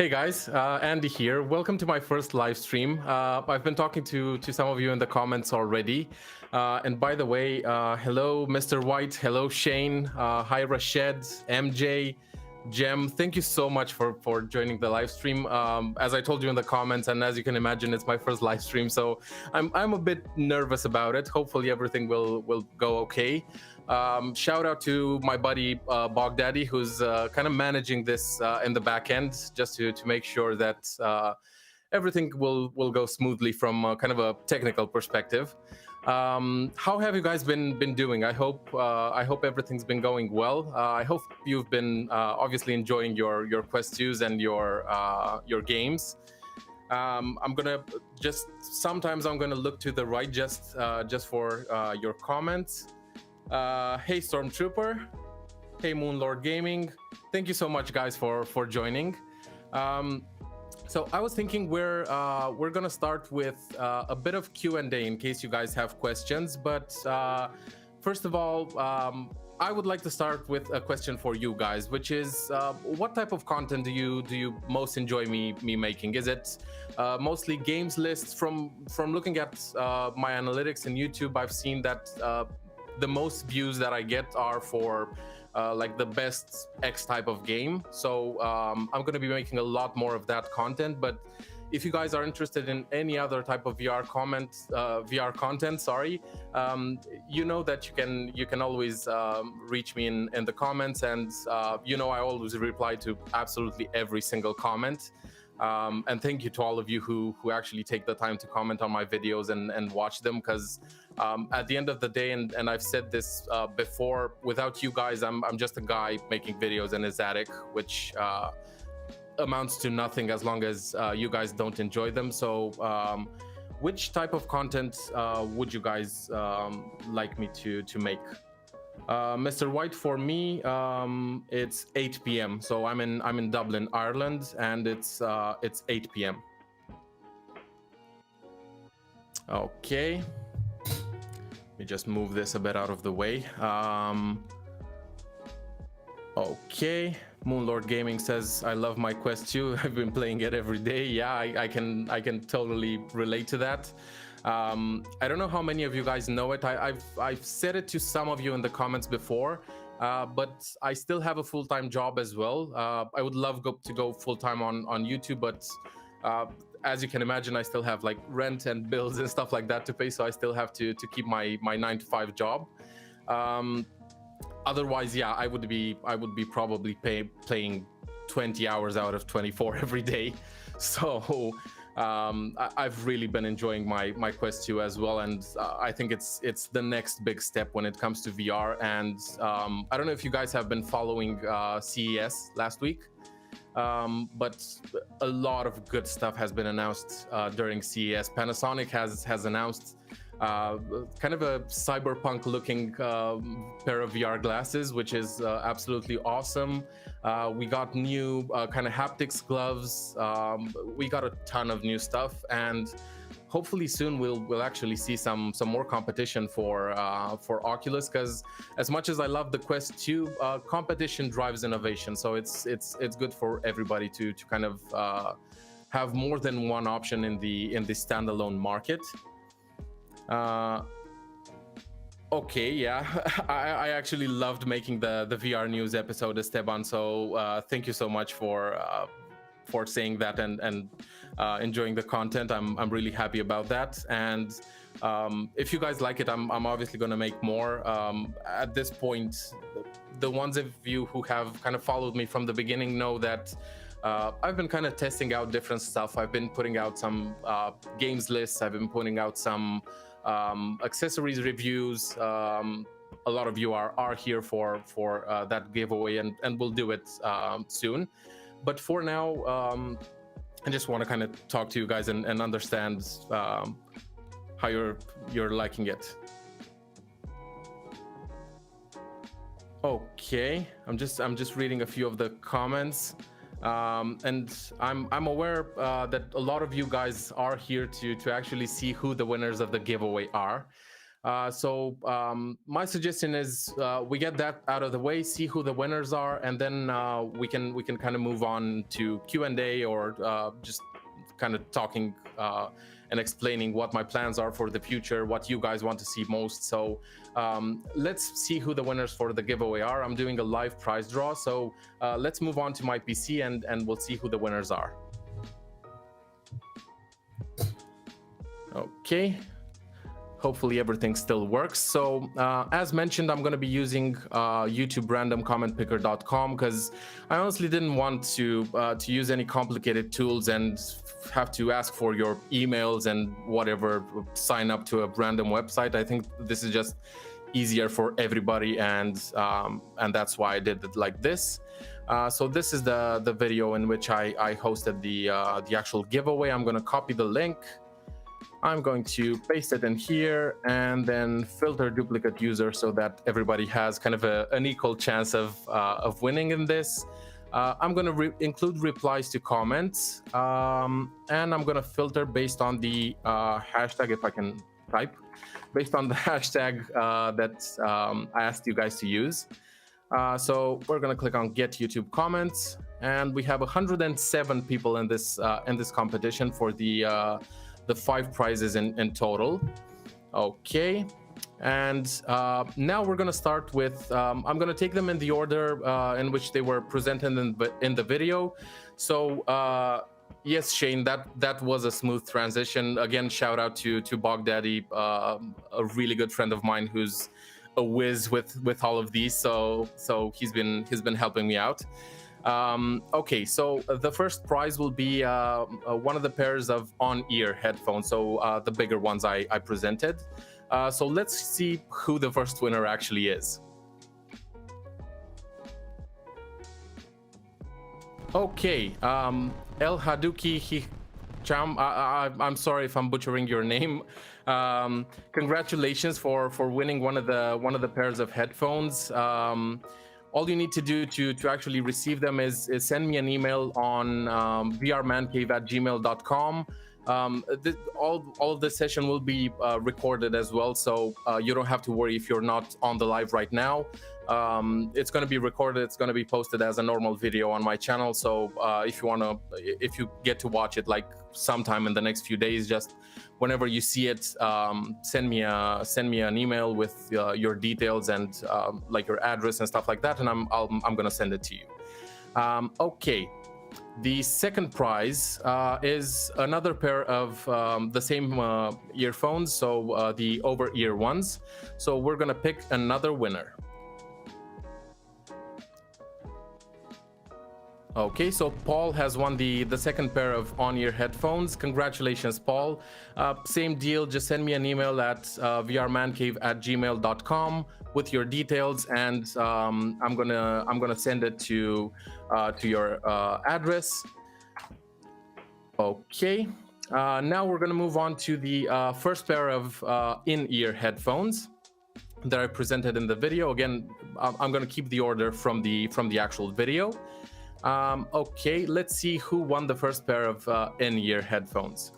Hey guys, Andy here. Welcome to my first live stream. I've been talking to some of you in the comments already. And by the way, hello, Mr. White. Hello, Shane. Hi, Rashed, MJ, Jem. Thank you so much for joining the live stream. As I told you in the comments, and as you can imagine, it's my first live stream, so I'm a bit nervous about it. Hopefully, everything will go okay. Shout out to my buddy Bog Daddy, who's kind of managing this in the back end, just to make sure that everything will go smoothly from kind of a technical perspective. How have you guys been doing? I hope everything's been going well. I hope you've been obviously enjoying your Quest 2s and your games. I'm gonna sometimes I'm gonna look to the right just for your comments. Hey Stormtrooper, hey Moonlord Gaming, thank you so much guys for joining. So I was thinking we're gonna start with a bit of Q&A in case you guys have questions, but first of all, I would like to start with a question for you guys, which is what type of content do you most enjoy me making? Is it mostly games lists? From looking at my analytics in YouTube, I've seen that the most views that I get are for like the best X type of game. So I'm going to be making a lot more of that content. But if you guys are interested in any other type of VR content, sorry, you know that you can always reach me in the comments, and you know I always reply to absolutely every single comment. And thank you to all of you who actually take the time to comment on my videos and watch them, because at the end of the day, and I've said this before, without you guys, I'm just a guy making videos in his attic, which amounts to nothing as long as you guys don't enjoy them. So which type of content would you guys like me to make? Mr. White, for me, it's 8 p.m. So I'm in Dublin, Ireland, and it's 8 p.m. Okay, let me just move this a bit out of the way. Okay, Moonlord Gaming says, I love my Quest 2. I've been playing it every day. Yeah, I can totally relate to that. I don't know how many of you guys know it. I've said it to some of you in the comments before, but I still have a full-time job as well. I would love to go full-time on YouTube, but as you can imagine, I still have like rent and bills and stuff like that to pay, so I still have to keep my 9-to-5 job. Otherwise, yeah, I would be probably playing 20 hours out of 24 every day. So I've really been enjoying my Quest 2 as well, and I think it's the next big step when it comes to VR. And I don't know if you guys have been following CES last week, but a lot of good stuff has been announced during CES. Panasonic has announced kind of a cyberpunk looking pair of VR glasses, which is absolutely awesome. We got new kind of haptics gloves. We got a ton of new stuff, and hopefully soon we'll actually see some more competition for Oculus, because as much as I love the Quest 2, competition drives innovation. So it's good for everybody to kind of have more than one option in the standalone market. Okay, yeah, I actually loved making the VR news episode, Esteban. So thank you so much for saying that and enjoying the content. I'm really happy about that. And if you guys like it, I'm obviously going to make more. At this point, the ones of you who have kind of followed me from the beginning know that I've been kind of testing out different stuff. I've been putting out some games lists. I've been putting out some accessories reviews. A lot of you are here for that giveaway, and we'll do it soon. But for now, I just want to kind of talk to you guys and understand how you're liking it. Okay, I'm just reading a few of the comments. And I'm aware that a lot of you guys are here to actually see who the winners of the giveaway are. My suggestion is we get that out of the way, see who the winners are, and then we can kind of move on to Q&A, or just kind of talking and explaining what my plans are for the future, what you guys want to see most. So let's see who the winners for the giveaway are. I'm doing a live prize draw, so let's move on to my PC and we'll see who the winners are. Okay. Hopefully everything still works. So as mentioned, I'm going to be using YouTube randomcommentpicker.com because I honestly didn't want to use any complicated tools and have to ask for your emails and whatever, sign up to a random website. I think this is just easier for everybody, and that's why I did it like this. So this is the video in which I hosted the actual giveaway. I'm going to copy the link. I'm going to paste it in here and then filter duplicate user so that everybody has kind of an equal chance of winning in this. I'm going to include replies to comments, and I'm going to filter based on the hashtag, if I can type, based on the hashtag that I asked you guys to use. So we're going to click on Get YouTube Comments, and we have 107 people in this competition for the 5 prizes in total. Okay, and now we're gonna start with I'm gonna take them in the order in which they were presented in the video. So yes, Shane, that was a smooth transition. Again, shout out to Bogdaddy, a really good friend of mine who's a whiz with all of these. So he's been helping me out. Okay, so the first prize will be one of the pairs of on-ear headphones, so the bigger ones I presented. So let's see who the first winner actually is. Okay, El-haddouchi Hicham, I'm sorry if I'm butchering your name. Congratulations for winning one of the pairs of headphones. All you need to do to actually receive them is send me an email on vrmancave@gmail.com. All of the session will be recorded as well, so you don't have to worry if you're not on the live right now. It's going to be recorded. It's going to be posted as a normal video on my channel. So if you get to watch it like sometime in the next few days, just whenever you see it, send me an email with your details and like your address and stuff like that, and I'm going to send it to you. Okay. The second prize is another pair of the same earphones, so the over-ear ones. So we're going to pick another winner. Okay, so Paul has won the second pair of on-ear headphones. Congratulations, Paul. Same deal, just send me an email at vrmancave@gmail.com with your details, and I'm gonna send it to your address. Okay, now we're gonna move on to the first pair of in-ear headphones that I presented in the video. Again, I'm gonna keep the order from the actual video. Okay, let's see who won the first pair of in-ear headphones.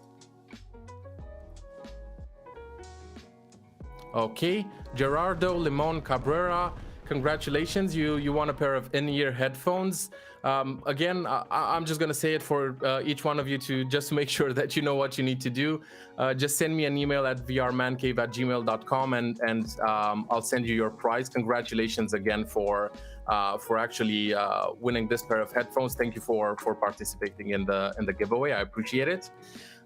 Okay, Gerardo, Limon, Cabrera, congratulations, you won a pair of in-ear headphones. Again, I'm just gonna say it for each one of you to just make sure that you know what you need to do. Just send me an email at vrmancave@gmail.com and I'll send you your prize. Congratulations again for actually winning this pair of headphones. Thank you for participating in the giveaway. I appreciate it.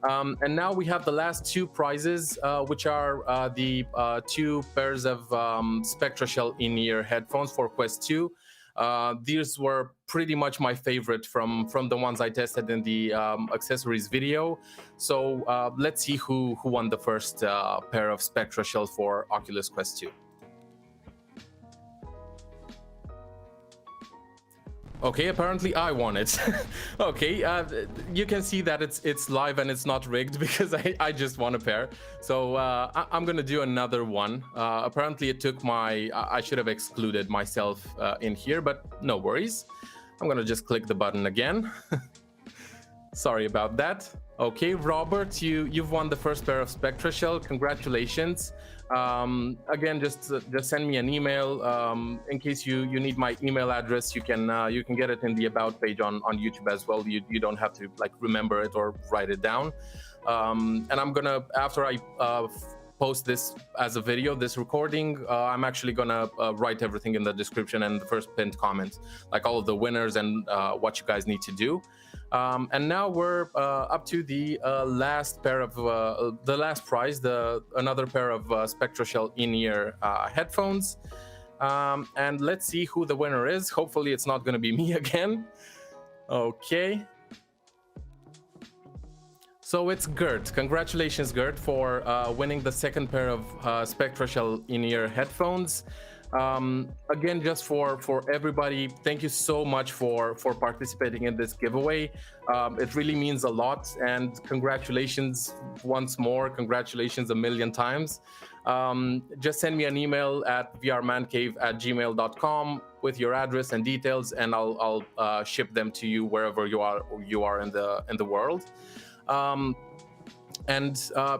And now we have the last 2 prizes, which are the 2 pairs of SpectraShell in-ear headphones for Quest 2. These were pretty much my favorite from the ones I tested in the accessories video. So let's see who won the first pair of SpectraShell for Oculus Quest 2. Okay, apparently I won it. Okay, you can see that it's live and it's not rigged because I just won a pair. So I'm gonna do another one. Apparently it took I should have excluded myself in here, but no worries. I'm gonna just click the button again. Sorry about that. Okay, Robert, you've won the first pair of SpectraShell. Congratulations. Again, just send me an email. In case you need my email address, you can get it in the about page on YouTube as well. You don't have to like remember it or write it down. And I'm gonna, after I post this as a video, this recording, I'm actually gonna write everything in the description and the first pinned comment, like all of the winners and what you guys need to do. And now we're up to the last pair of the last prize, another pair of SpectraShell in-ear headphones. And let's see who the winner is. Hopefully it's not going to be me again. Okay. So it's Gert. Congratulations, Gert, for winning the second pair of SpectraShell in-ear headphones. Again, just for everybody, thank you so much for participating in this giveaway. It really means a lot, and congratulations once more. Congratulations a million times. Just send me an email at vrmancave@gmail.com with your address and details, and I'll ship them to you wherever you are in the world. And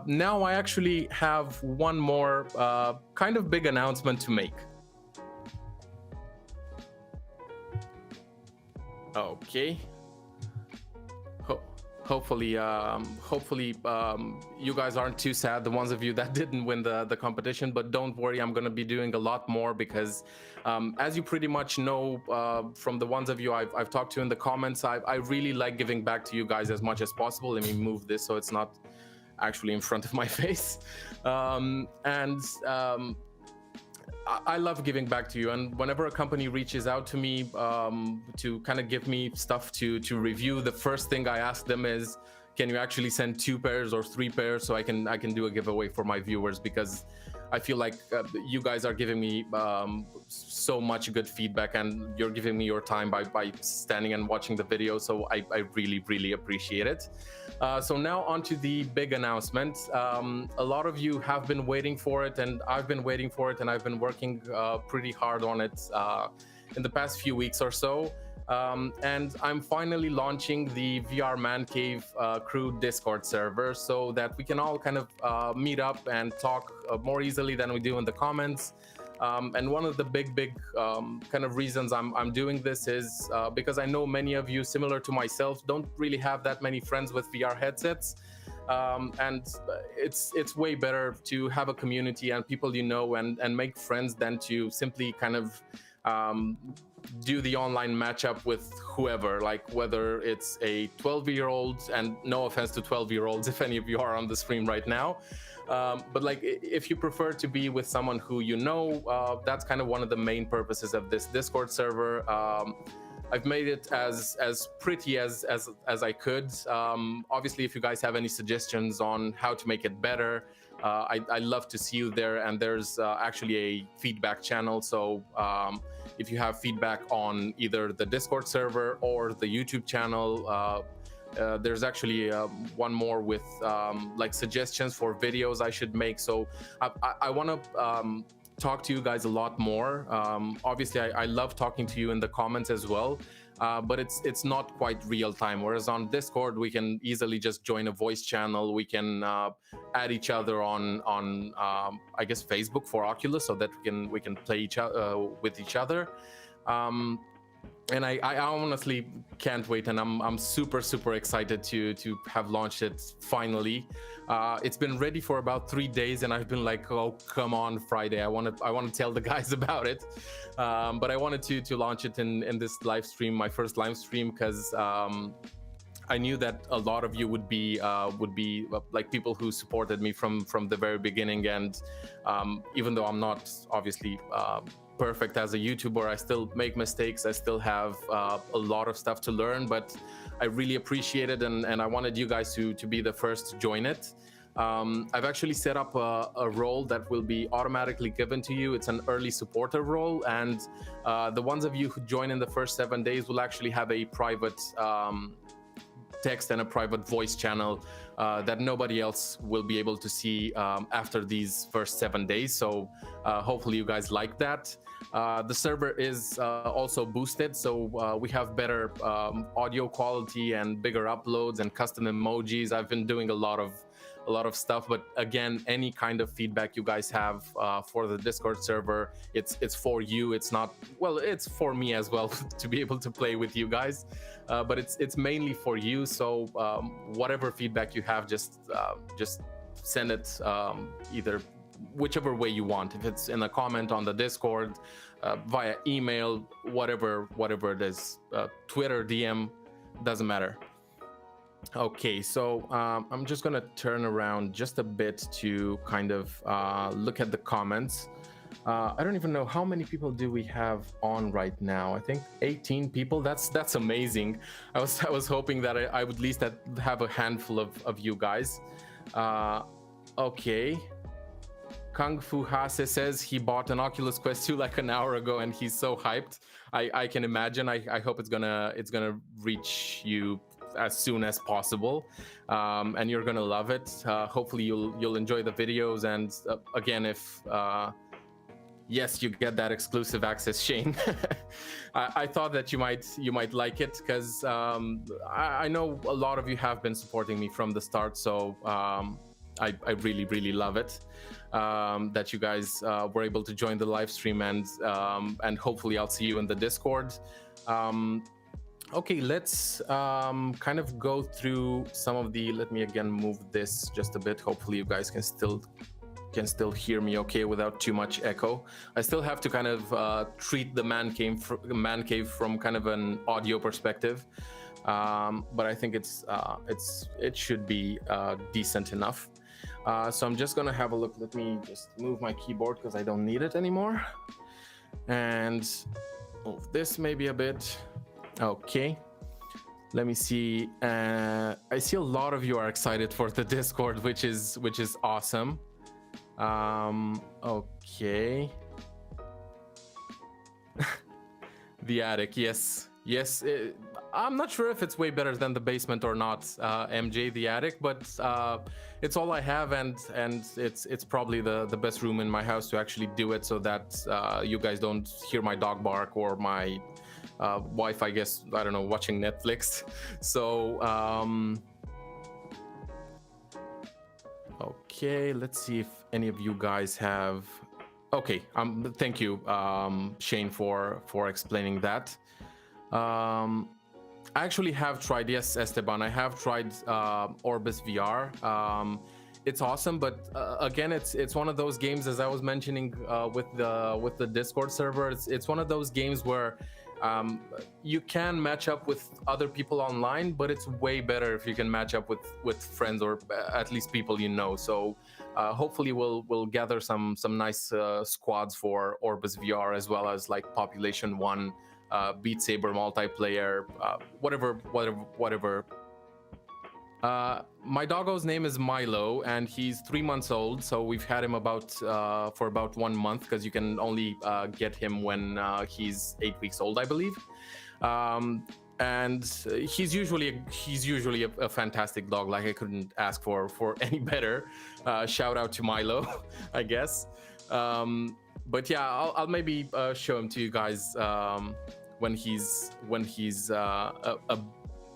now I actually have one more kind of big announcement to make. Okay. Hopefully, you guys aren't too sad, the ones of you that didn't win the competition, but don't worry, I'm going to be doing a lot more because as you pretty much know from the ones of you I've talked to in the comments, I really like giving back to you guys as much as possible. Let me move this so it's not actually in front of my face. I love giving back to you, and whenever a company reaches out to me to kind of give me stuff to review, the first thing I ask them is, can you actually send 2 pairs or 3 pairs so I can do a giveaway for my viewers, because I feel like you guys are giving me so much good feedback, and you're giving me your time by standing and watching the video, so I really appreciate it. So now on to the big announcement. A lot of you have been waiting for it, and I've been waiting for it, and I've been working pretty hard on it in the past few weeks or so. And I'm finally launching the VR ManCave crew Discord server so that we can all kind of meet up and talk more easily than we do in the comments. And one of the big kind of reasons I'm doing this is because I know many of you, similar to myself, don't really have that many friends with VR headsets. And it's way better to have a community and people you know and make friends than to simply kind of do the online matchup with whoever, like whether it's a 12-year-old, and no offense to 12-year-olds if any of you are on the stream right now, but like if you prefer to be with someone who you know, that's kind of one of the main purposes of this Discord server. I've made it as pretty as I could. Obviously, if you guys have any suggestions on how to make it better, I love to see you there. And there's actually a feedback channel, so if you have feedback on either the Discord server or the YouTube channel, there's actually one more with like suggestions for videos I should make. So I want to talk to you guys a lot more. Obviously, I love talking to you in the comments as well, but it's not quite real time. Whereas on Discord, we can easily just join a voice channel. We can add each other on I guess Facebook for Oculus, so that we can play with each other. And I honestly can't wait, and I'm super excited to have launched it finally. It's been ready for about 3 days, and I've been like, oh come on, Friday, I want to tell the guys about it. But I wanted to launch it in this live stream, my first live stream, because I knew that a lot of you would be like people who supported me from the very beginning, and even though I'm not obviously perfect as a YouTuber, I still make mistakes, I still have a lot of stuff to learn, but I really appreciate it, and I wanted you guys to be the first to join it. I've actually set up a role that will be automatically given to you. It's an early supporter role, and the ones of you who join in the first 7 days will actually have a private text and a private voice channel that nobody else will be able to see after these first 7 days. So hopefully you guys like that. The server is also boosted, so we have better audio quality and bigger uploads and custom emojis. I've been doing a lot of a lot of stuff. But again, any kind of feedback you guys have for the Discord server, it's for you. It's not, well, it's for me as well to be able to play with you guys, but it's mainly for you. So whatever feedback you have, just send it either whichever way you want. If it's in a comment on the Discord, via email, whatever it is, Twitter, DM, doesn't matter. Okay, so I'm just gonna turn around just a bit to kind of look at the comments. I don't even know how many people do we have on right now. I think 18 people. That's amazing. I was hoping that I would at least have a handful of you guys. Okay. Kung Fu Hase says he bought an Oculus Quest 2 like an hour ago and he's so hyped. I can imagine. I hope it's gonna reach you as soon as possible, and you're gonna love it. Hopefully you'll enjoy the videos, and again, if yes, you get that exclusive access, Shane. I thought that you might like it, because I know a lot of you have been supporting me from the start, so I really love it that you guys were able to join the live stream, and hopefully I'll see you in the Discord. Okay, let's kind of go through some of the, let me again move this just a bit. Hopefully you guys can still hear me okay without too much echo. I still have to kind of treat the ManCave from kind of an audio perspective, but I think it should be decent enough. So I'm just gonna have a look. Let me just move my keyboard because I don't need it anymore, and move this maybe a bit. Okay, let me see. I see a lot of you are excited for the Discord, which is awesome. Okay. The attic, yes. I'm not sure if it's way better than the basement or not, MJ, the attic, but it's all I have, and it's probably the best room in my house to actually do it, so that you guys don't hear my dog bark or my wife, I guess, I don't know, watching Netflix. So okay, let's see if any of you guys have. Okay, thank you, Shane, for explaining that. I actually have tried, yes, Esteban, I have tried Orbis VR. It's awesome, but again, it's one of those games, as I was mentioning with the Discord server. It's one of those games where you can match up with other people online, but it's way better if you can match up with friends, or at least people you know. So hopefully we'll gather some nice squads for Orbis VR, as well as like Population 1, Beat Saber multiplayer, whatever. My doggo's name is Milo, and he's 3 months old. So we've had him for about 1 month, because you can only get him when he's 8 weeks old, I believe. And he's usually a fantastic dog. Like, I couldn't ask for any better. Shout out to Milo, I guess. But yeah, I'll maybe show him to you guys when he's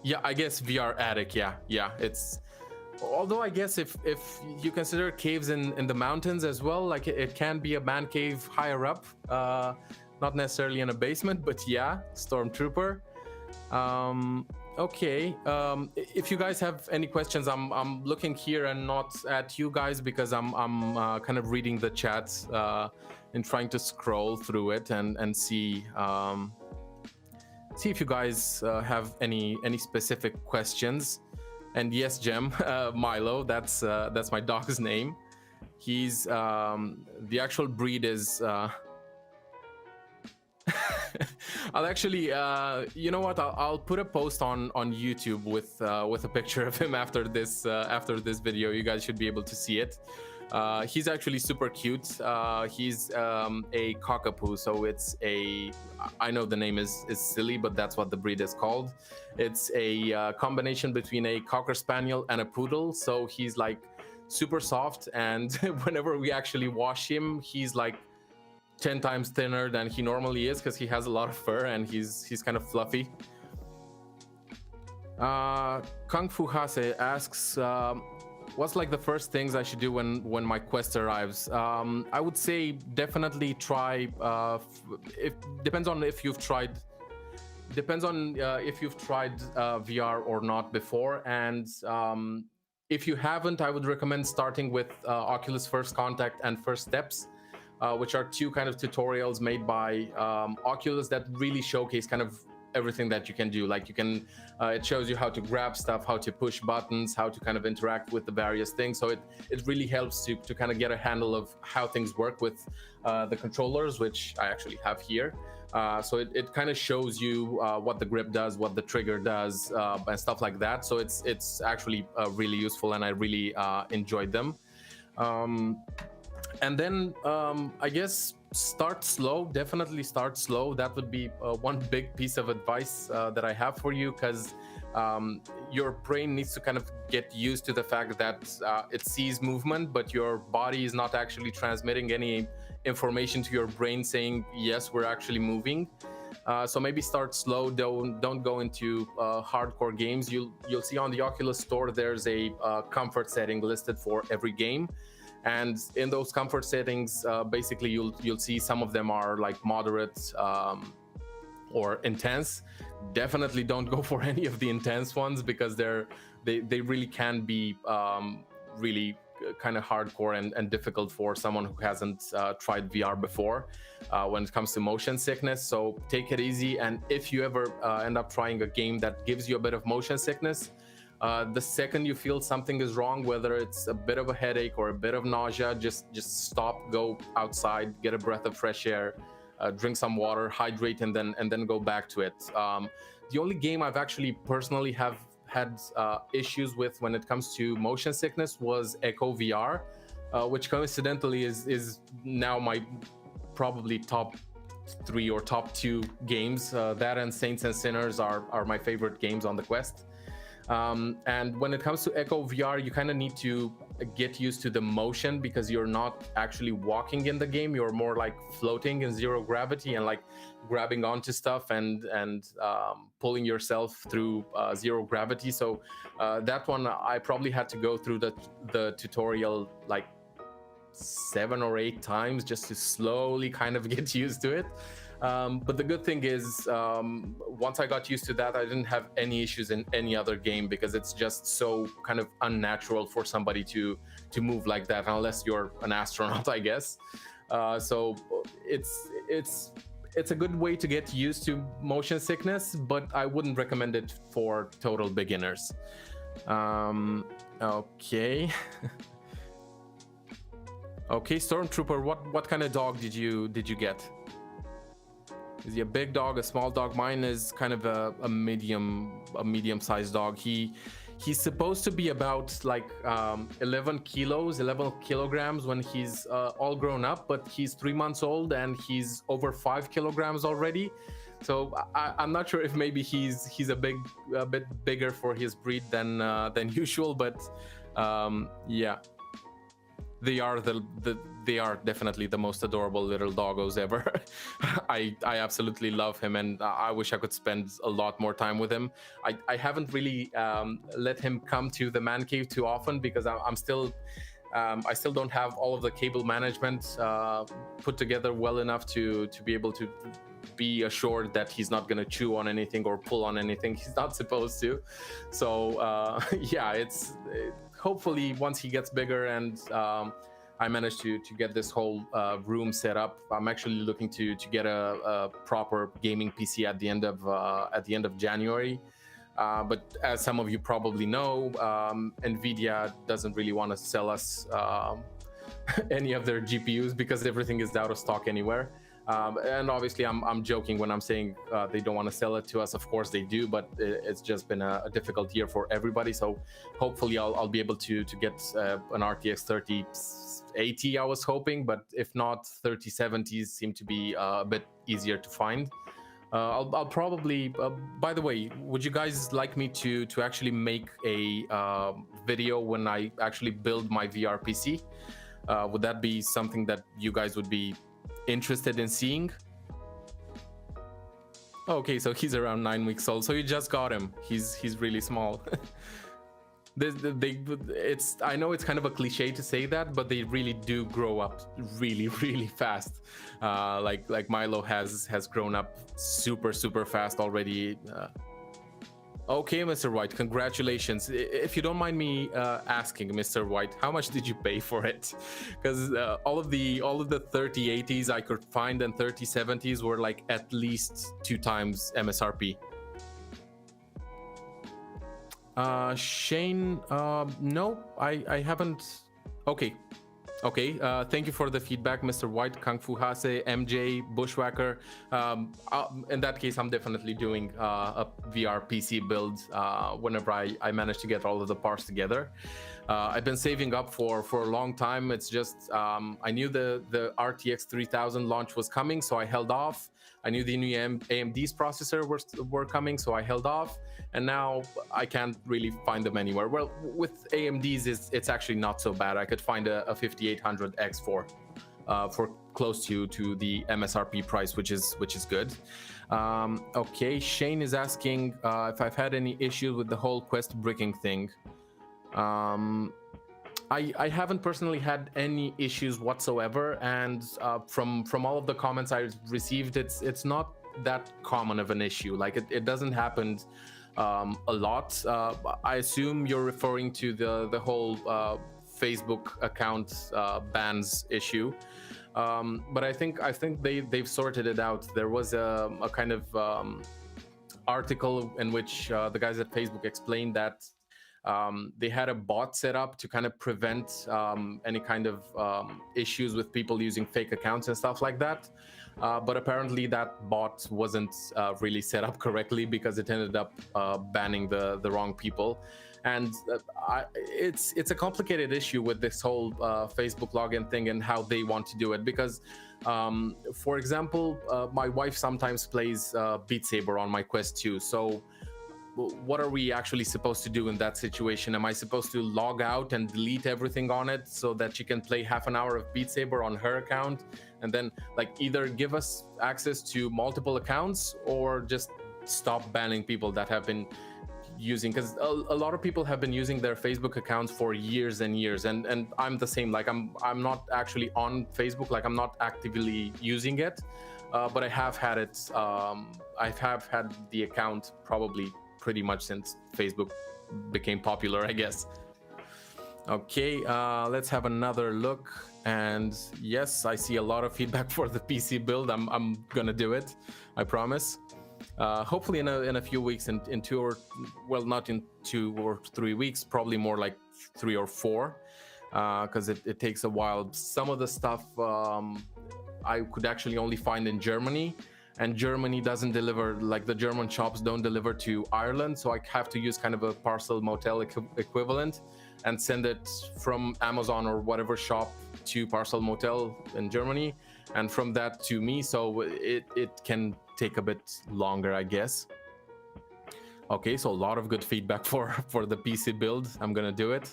yeah, I guess VR attic. Yeah. It's, although I guess if you consider caves in the mountains as well, like it can be a man cave higher up, not necessarily in a basement, but yeah, Stormtrooper. Okay, if you guys have any questions, I'm looking here and not at you guys, because I'm kind of reading the chats and trying to scroll through it and see if you guys have any specific questions. And yes, Jem, Milo, that's my dog's name. He's the actual breed is I'll actually you know what, I'll put a post on YouTube with a picture of him after this video. You guys should be able to see it. He's actually super cute. He's a cockapoo, so it's I know the name is silly, but that's what the breed is called. It's a combination between a Cocker Spaniel and a Poodle, so he's like super soft, and whenever we actually wash him, he's like 10 times thinner than he normally is, because he has a lot of fur and he's kind of fluffy. Kung Fu Hase asks, what's like the first things I should do when my quest arrives? I would say definitely try. It depends on if you've tried. Depends on if you've tried VR or not before, and if you haven't, I would recommend starting with Oculus First Contact and First Steps, which are two kind of tutorials made by Oculus that really showcase kind of everything that you can do. Like you can, it shows you how to grab stuff, how to push buttons, how to kind of interact with the various things. So it really helps to kind of get a handle of how things work with the controllers, which I actually have here. So it kind of shows you what the grip does, what the trigger does, and stuff like that. So it's actually really useful, and I really enjoyed them. And then I guess start slow. Definitely start slow. That would be one big piece of advice that I have for you, because your brain needs to kind of get used to the fact that it sees movement, but your body is not actually transmitting any information to your brain saying, yes, we're actually moving. So maybe start slow. Don't go into hardcore games. You'll see on the Oculus Store there's a comfort setting listed for every game. And in those comfort settings, basically you'll see some of them are like moderate or intense. Definitely don't go for any of the intense ones, because they really can be really kind of hardcore and difficult for someone who hasn't tried VR before when it comes to motion sickness. So take it easy, and if you ever end up trying a game that gives you a bit of motion sickness, the second you feel something is wrong, whether it's a bit of a headache or a bit of nausea, just stop, go outside, get a breath of fresh air, drink some water, hydrate, and then go back to it. The only game I've actually personally have had issues with when it comes to motion sickness was Echo VR, which coincidentally is now my probably top 3 or top 2 games. That and Saints and Sinners are my favorite games on the Quest. And when it comes to Echo VR, you kind of need to get used to the motion, because you're not actually walking in the game. You're more like floating in zero gravity and like grabbing onto stuff and pulling yourself through zero gravity. So that one I probably had to go through the tutorial like 7 or 8 times just to slowly kind of get used to it. But the good thing is, once I got used to that, I didn't have any issues in any other game, because it's just so kind of unnatural for somebody to move like that, unless you're an astronaut, I guess. So it's a good way to get used to motion sickness, but I wouldn't recommend it for total beginners. Okay. Okay, Stormtrooper, what kind of dog did you get? Is he a big dog, a small dog? Mine is kind of a medium-sized dog. He's supposed to be about like 11 kilograms when he's all grown up, but he's 3 months old and he's over 5 kilograms already. So I'm not sure if maybe he's a bit bigger for his breed than usual, but yeah. They are definitely the most adorable little doggos ever. I absolutely love him, and I wish I could spend a lot more time with him. I haven't really let him come to the ManCave too often, because I still don't have all of the cable management put together well enough to be able to be assured that he's not going to chew on anything or pull on anything he's not supposed to. So yeah, hopefully once he gets bigger and I managed to get this whole room set up, I'm actually looking to get a proper gaming PC at the end of January. But as some of you probably know, Nvidia doesn't really want to sell us any of their GPUs, because everything is out of stock anywhere. And obviously I'm joking when I'm saying they don't want to sell it to us. Of course they do, but it's just been a difficult year for everybody. So hopefully I'll be able to get an RTX 3080, I was hoping, but if not, 3070s seem to be a bit easier to find. I'll probably by the way, would you guys like me to actually make a video when I actually build my VR PC? Would that be something that you guys would be interested in seeing? Okay, so he's around 9 weeks old, so you just got him. He's really small. it's, I know it's kind of a cliche to say that, but they really do grow up really fast. Like Milo has grown up super fast already. Okay, Mr. White, congratulations. If you don't mind me asking, Mr. White, how much did you pay for it? Because all of the 3080s I could find and 3070s were like at least 2 times MSRP. Shane, no, I haven't. Okay, thank you for the feedback, Mr. White, Kung Fu Hase, MJ, Bushwhacker. In that case, I'm definitely doing a VR PC build whenever I manage to get all of the parts together. I've been saving up for a long time. It's just I knew the RTX 3000 launch was coming, so I held off. I knew the new AMD's processor were coming, so I held off. And now I can't really find them anywhere. Well, with AMD's, it's actually not so bad. I could find a 5800X for close to the MSRP price, which is good. Okay, Shane is asking if I've had any issues with the whole Quest bricking thing. I haven't personally had any issues whatsoever, and from all of the comments I received, it's not that common of an issue. Like it doesn't happen a lot. I assume you're referring to the whole Facebook account bans issue, but I think they've sorted it out. There was a kind of article in which the guys at Facebook explained that they had a bot set up to kind of prevent any kind of issues with people using fake accounts and stuff like that. But apparently that bot wasn't really set up correctly, because it ended up banning the wrong people. And it's a complicated issue with this whole Facebook login thing and how they want to do it. Because, for example, my wife sometimes plays Beat Saber on my Quest 2. So what are we actually supposed to do in that situation? Am I supposed to log out and delete everything on it so that she can play half an hour of Beat Saber on her account, and then like either give us access to multiple accounts or just stop banning people that have been using? Because a lot of people have been using their Facebook accounts for years and years, and I'm the same. Like I'm not actually on Facebook, like I'm not actively using it, but I have had it. I have had the account probably pretty much since Facebook became popular, I guess. Okay, let's have another look. And yes, I see a lot of feedback for the PC build. I'm gonna do it, I promise. Hopefully in a few weeks, in 2 or, well, not in 2 or 3 weeks, probably more like 3 or 4, because it takes a while. Some of the stuff I could actually only find in Germany, and Germany doesn't deliver, like the German shops don't deliver to Ireland, so I have to use kind of a parcel motel equivalent and send it from Amazon or whatever shop to parcel motel in Germany, and from that to me, so it can take a bit longer, I guess. Okay, so a lot of good feedback for the PC build. I'm gonna do it.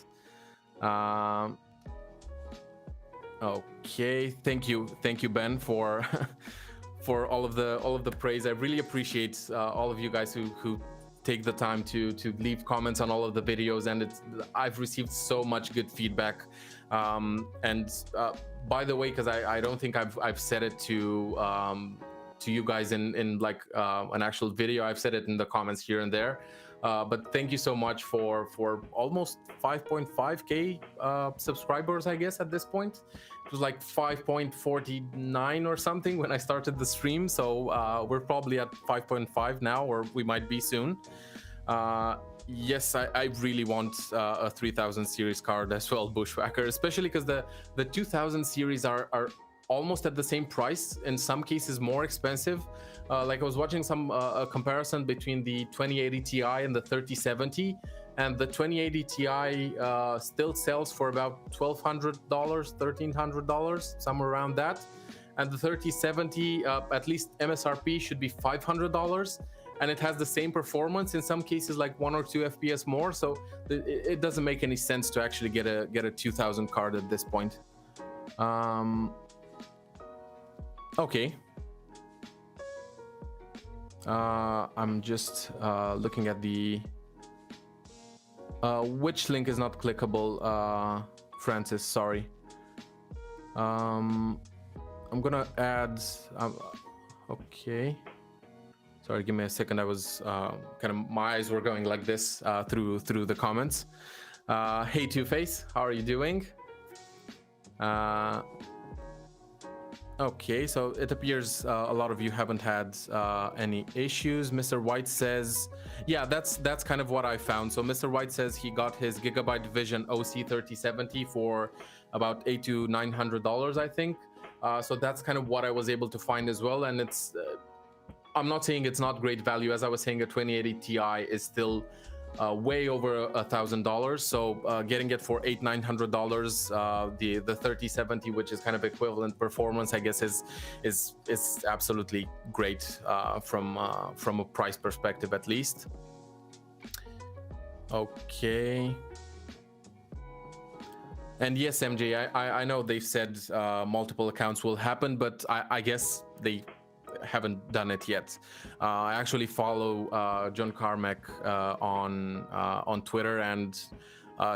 Okay, thank you Ben for for all of the praise. I really appreciate all of you guys who take the time to leave comments on all of the videos, and I've received so much good feedback. And by the way, because I don't think I've said it to you guys in like an actual video, I've said it in the comments here and there. But thank you so much for almost 5.5k subscribers, I guess at this point. It was like 5.49 or something when I started the stream, so we're probably at 5.5 now, or we might be soon. Yes, I really want a 3000 series card as well, Bushwhacker, especially because the 2000 series are almost at the same price, in some cases more expensive. Like I was watching some a comparison between the 2080 Ti and the 3070, and the 2080 Ti still sells for about $1,200, $1,300, somewhere around that, and the 3070 at least MSRP should be $500, and it has the same performance, in some cases like 1 or 2 FPS more. So it doesn't make any sense to actually get a 2000 card at this point. Okay. I'm just looking at the Which link is not clickable, Francis? Sorry. I'm gonna add. Okay. Sorry, give me a second. I was kind of, my eyes were going like this through the comments. Hey, Two-Face, how are you doing? Okay, so it appears a lot of you haven't had any issues. Mr. White says, yeah, that's kind of what I found. So Mr. White says he got his Gigabyte Vision OC3070 for about $800 to $900, I think. So that's kind of what I was able to find as well. And it's, I'm not saying it's not great value. As I was saying, a 2080 Ti is still way over $1,000. So getting it for $800-900, the 3070, which is kind of equivalent performance, I guess is absolutely great from a price perspective, at least. Okay. And yes, MJ, I know they've said multiple accounts will happen, but I guess they haven't done it yet. I actually follow John Carmack on Twitter, and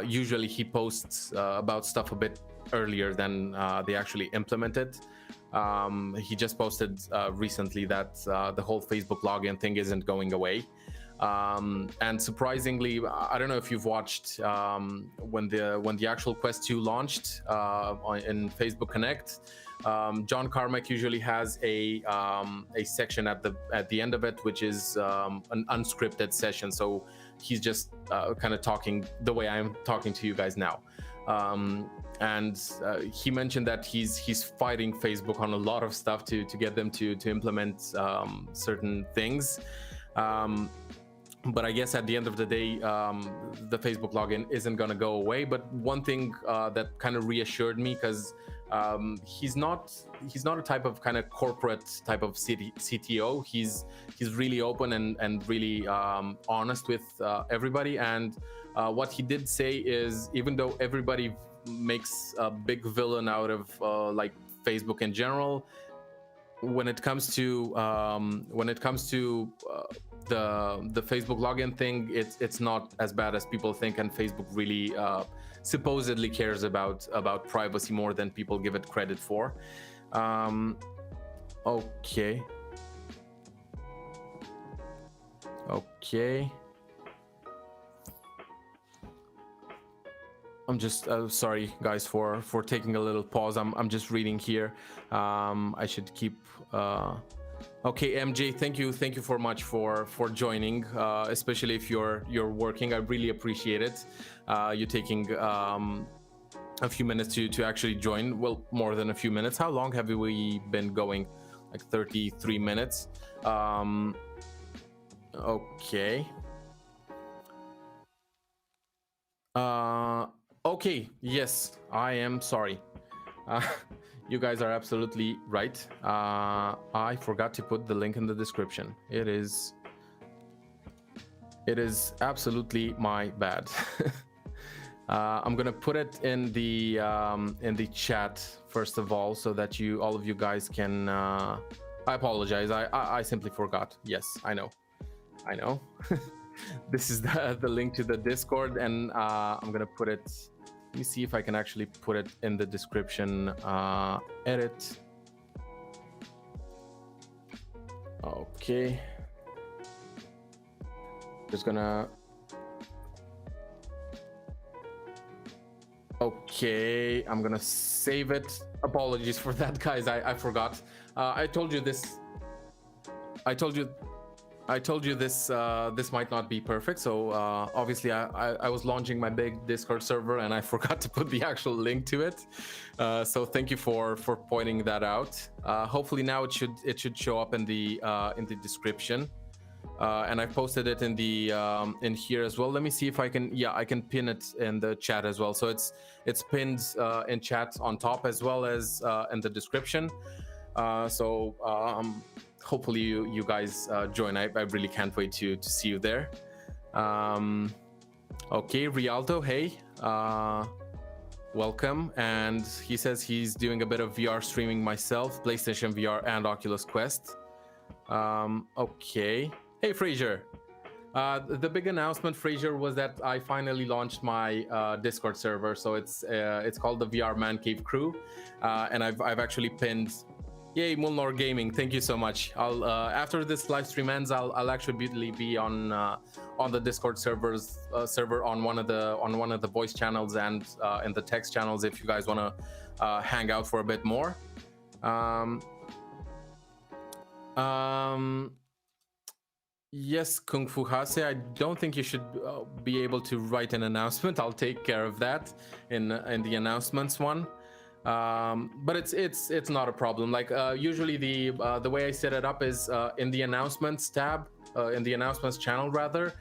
usually he posts about stuff a bit earlier than they actually implement it. He just posted recently that the whole Facebook login thing isn't going away. And surprisingly, I don't know if you've watched when the actual Quest 2 launched in Facebook Connect. John Carmack usually has a section at the end of it, which is an unscripted session. So he's just kind of talking the way I'm talking to you guys now. And he mentioned that he's fighting Facebook on a lot of stuff to get them to implement certain things. But I guess at the end of the day, the Facebook login isn't going to go away. But one thing that kind of reassured me, because he's not a type of kind of corporate type of CTO. He's really open and really honest with everybody. And what he did say is, even though everybody makes a big villain out of like Facebook in general, when it comes to the Facebook login thing, it's not as bad as people think, and Facebook really supposedly cares about privacy more than people give it credit for. Okay. I'm just sorry, guys, for taking a little pause. I'm just reading here. I should keep. Okay, MJ, thank you for much for joining, especially if you're working. I really appreciate it. You taking a few minutes to actually join. Well, more than a few minutes. How long have we been going? Like 33 minutes. Okay. Okay, yes, I am sorry. You guys are absolutely right. I forgot to put the link in the description. It is absolutely my bad. I'm gonna put it in the chat first of all, so that all of you guys can. I apologize. I simply forgot. Yes, I know. This is the link to the Discord, and I'm gonna put it. Let me see if I can actually put it in the description. Edit. Okay. Just gonna. Okay, I'm gonna save it. Apologies for that, guys. I forgot. I told you this. I told you this this might not be perfect. So obviously I was launching my big Discord server, and I forgot to put the actual link to it. So thank you for pointing that out. Hopefully now it should show up in the description. And I've posted it in in here as well. Let me see if I can. Yeah, I can pin it in the chat as well. So it's pinned in chat on top as well as in the description. Hopefully you guys join. I really can't wait to see you there. Okay, Rialto, hey, welcome. And he says he's doing a bit of VR streaming myself, PlayStation VR and Oculus Quest. Okay. Hey, Fraser. The big announcement, Fraser, was that I finally launched my Discord server. So it's called the VR ManCave Crew, and I've actually pinned. Yay, Moonlord Gaming! Thank you so much. I'll after this live stream ends, I'll actually be on the Discord server on one of the voice channels and in the text channels if you guys want to hang out for a bit more. Yes, Kung Fu Hase, I don't think you should be able to write an announcement. I'll take care of that in the announcements one. But it's not a problem. Like usually the way I set it up is in the announcements tab, in the announcements channel rather.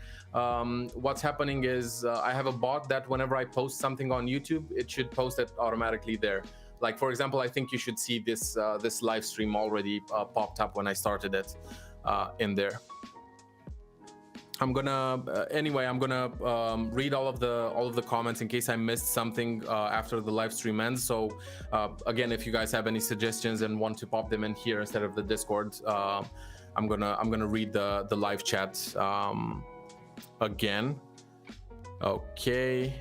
What's happening is I have a bot that whenever I post something on YouTube, it should post it automatically there. Like for example, I think you should see this this live stream already popped up when I started it in there. I'm gonna anyway. I'm gonna read all of the comments in case I missed something after the live stream ends. So again, if you guys have any suggestions and want to pop them in here instead of the Discord, I'm gonna read the live chat again. Okay.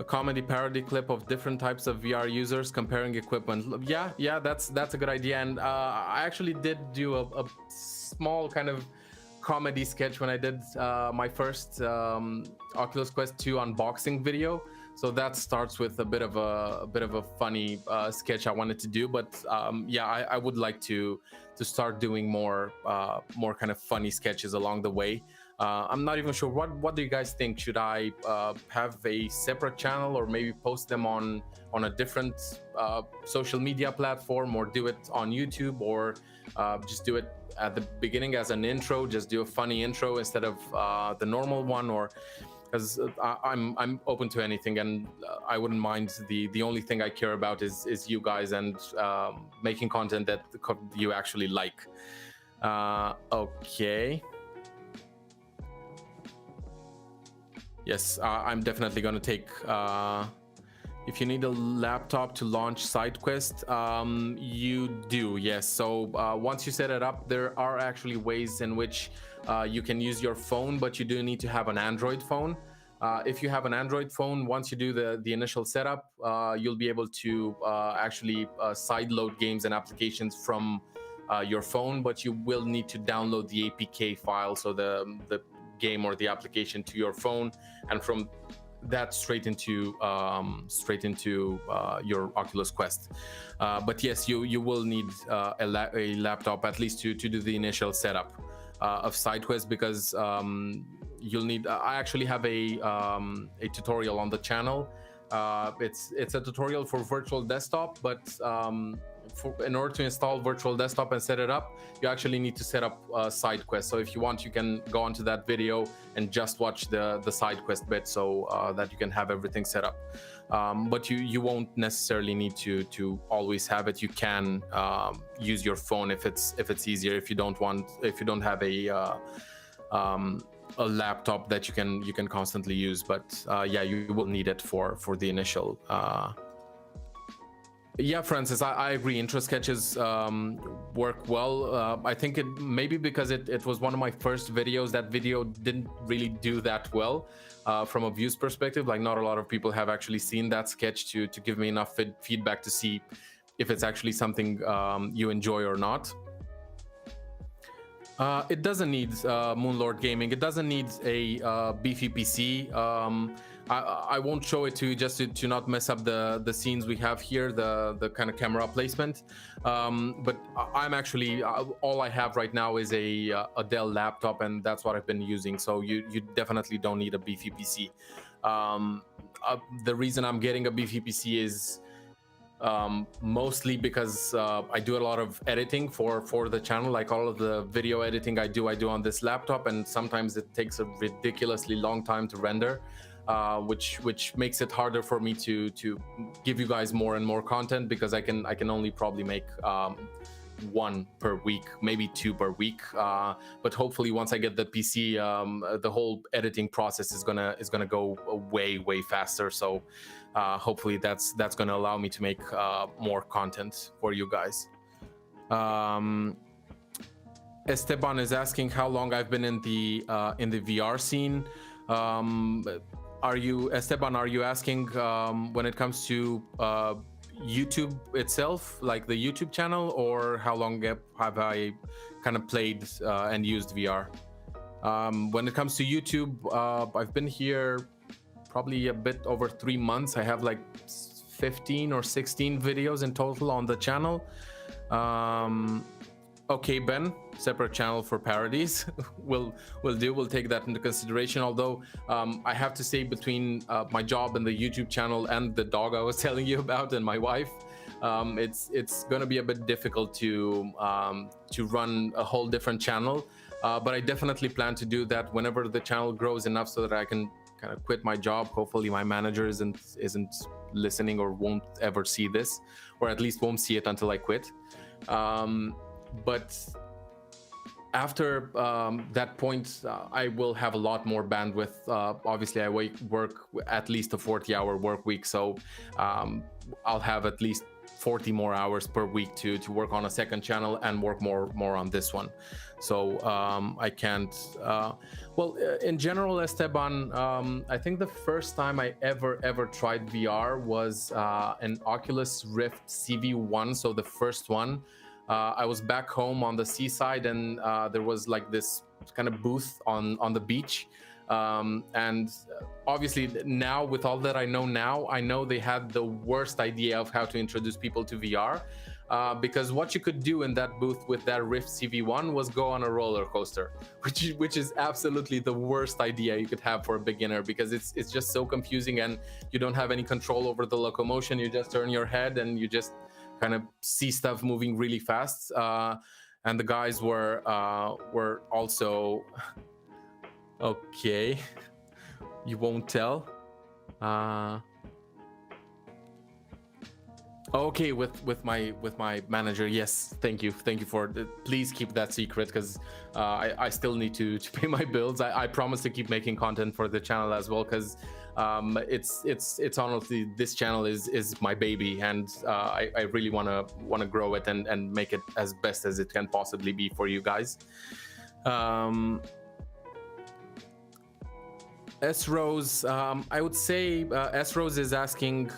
A comedy parody clip of different types of VR users comparing equipment. Yeah, that's a good idea. And I actually did do a small kind of comedy sketch when I did my first Oculus Quest 2 unboxing video. So that starts with a bit of a funny sketch I wanted to do. But yeah, I would like to start doing more kind of funny sketches along the way. I'm not even sure. What do you guys think? Should I have a separate channel or maybe post them on a different social media platform, or do it on YouTube, or just do it at the beginning as an intro, just do a funny intro instead of the normal one? Or because I'm open to anything, and I wouldn't mind. The only thing I care about is you guys and making content that you actually like. Okay. Yes, I'm definitely going to take... if you need a laptop to launch SideQuest, you do, yes. So once you set it up, there are actually ways in which you can use your phone, but you do need to have an Android phone. If you have an Android phone, once you do the initial setup, you'll be able to actually sideload games and applications from your phone, but you will need to download the APK file, so the game or the application to your phone, and from that straight into your Oculus Quest. But yes, you will need a laptop at least to do the initial setup of SideQuest, because you'll need. I actually have a tutorial on the channel. It's a tutorial for virtual desktop, but in order to install virtual desktop and set it up, you actually need to set up SideQuest. So if you want, you can go onto that video and just watch the SideQuest bit, so that you can have everything set up. But you won't necessarily need to always have it. You can use your phone if it's easier. If you don't have a laptop that you can constantly use. But yeah, you will need it for the initial. Yeah, Francis, I agree. Intro sketches work well. I think it maybe because it was one of my first videos. That video didn't really do that well from a views perspective. Like, not a lot of people have actually seen that sketch to give me enough feedback to see if it's actually something you enjoy or not. It doesn't need Moonlord Gaming. It doesn't need a beefy PC. I won't show it to you just to not mess up the scenes we have here, the kind of camera placement. But I'm actually all I have right now is a Dell laptop, and that's what I've been using. So you definitely don't need a beefy PC. The reason I'm getting a beefy PC is mostly because I do a lot of editing for the channel. Like, all of the video editing I do on this laptop, and sometimes it takes a ridiculously long time to render, which makes it harder for me to give you guys more and more content, because I can only probably make one per week, maybe two per week. But hopefully once I get the PC, the whole editing process is gonna go way faster. So hopefully that's gonna allow me to make more content for you guys. Esteban is asking how long I've been in the VR scene. Are you, Esteban? Are you asking when it comes to YouTube itself, like the YouTube channel, or how long have I kind of played and used VR? When it comes to YouTube, I've been here probably a bit over 3 months. I have like 15 or 16 videos in total on the channel. Okay, Ben, separate channel for parodies. we'll do. We'll take that into consideration. Although I have to say, between my job and the YouTube channel and the dog I was telling you about and my wife, it's going to be a bit difficult to run a whole different channel. But I definitely plan to do that whenever the channel grows enough so that I can kind of quit my job. Hopefully my manager isn't listening or won't ever see this, or at least won't see it until I quit. But after that point, I will have a lot more bandwidth. Obviously, I work at least a 40-hour work week, so I'll have at least 40 more hours per week to work on a second channel and work more on this one. So I can't. Well, in general, Esteban, I think the first time I ever tried VR was an Oculus Rift CV1, so the first one. I was back home on the seaside, and there was like this kind of booth on the beach. And obviously now, with all that I know now, I know they had the worst idea of how to introduce people to VR, because what you could do in that booth with that Rift CV1 was go on a roller coaster, which is absolutely the worst idea you could have for a beginner, because it's just so confusing and you don't have any control over the locomotion. You just turn your head and you just kind of see stuff moving really fast. And the guys were also okay. You won't tell. Okay, with my manager. Yes, thank you for please keep that secret, because I still need to pay my bills. I promise to keep making content for the channel as well, because it's honestly, this channel is my baby, and I really wanna grow it and make it as best as it can possibly be for you guys. S Rose, I would say S Rose is asking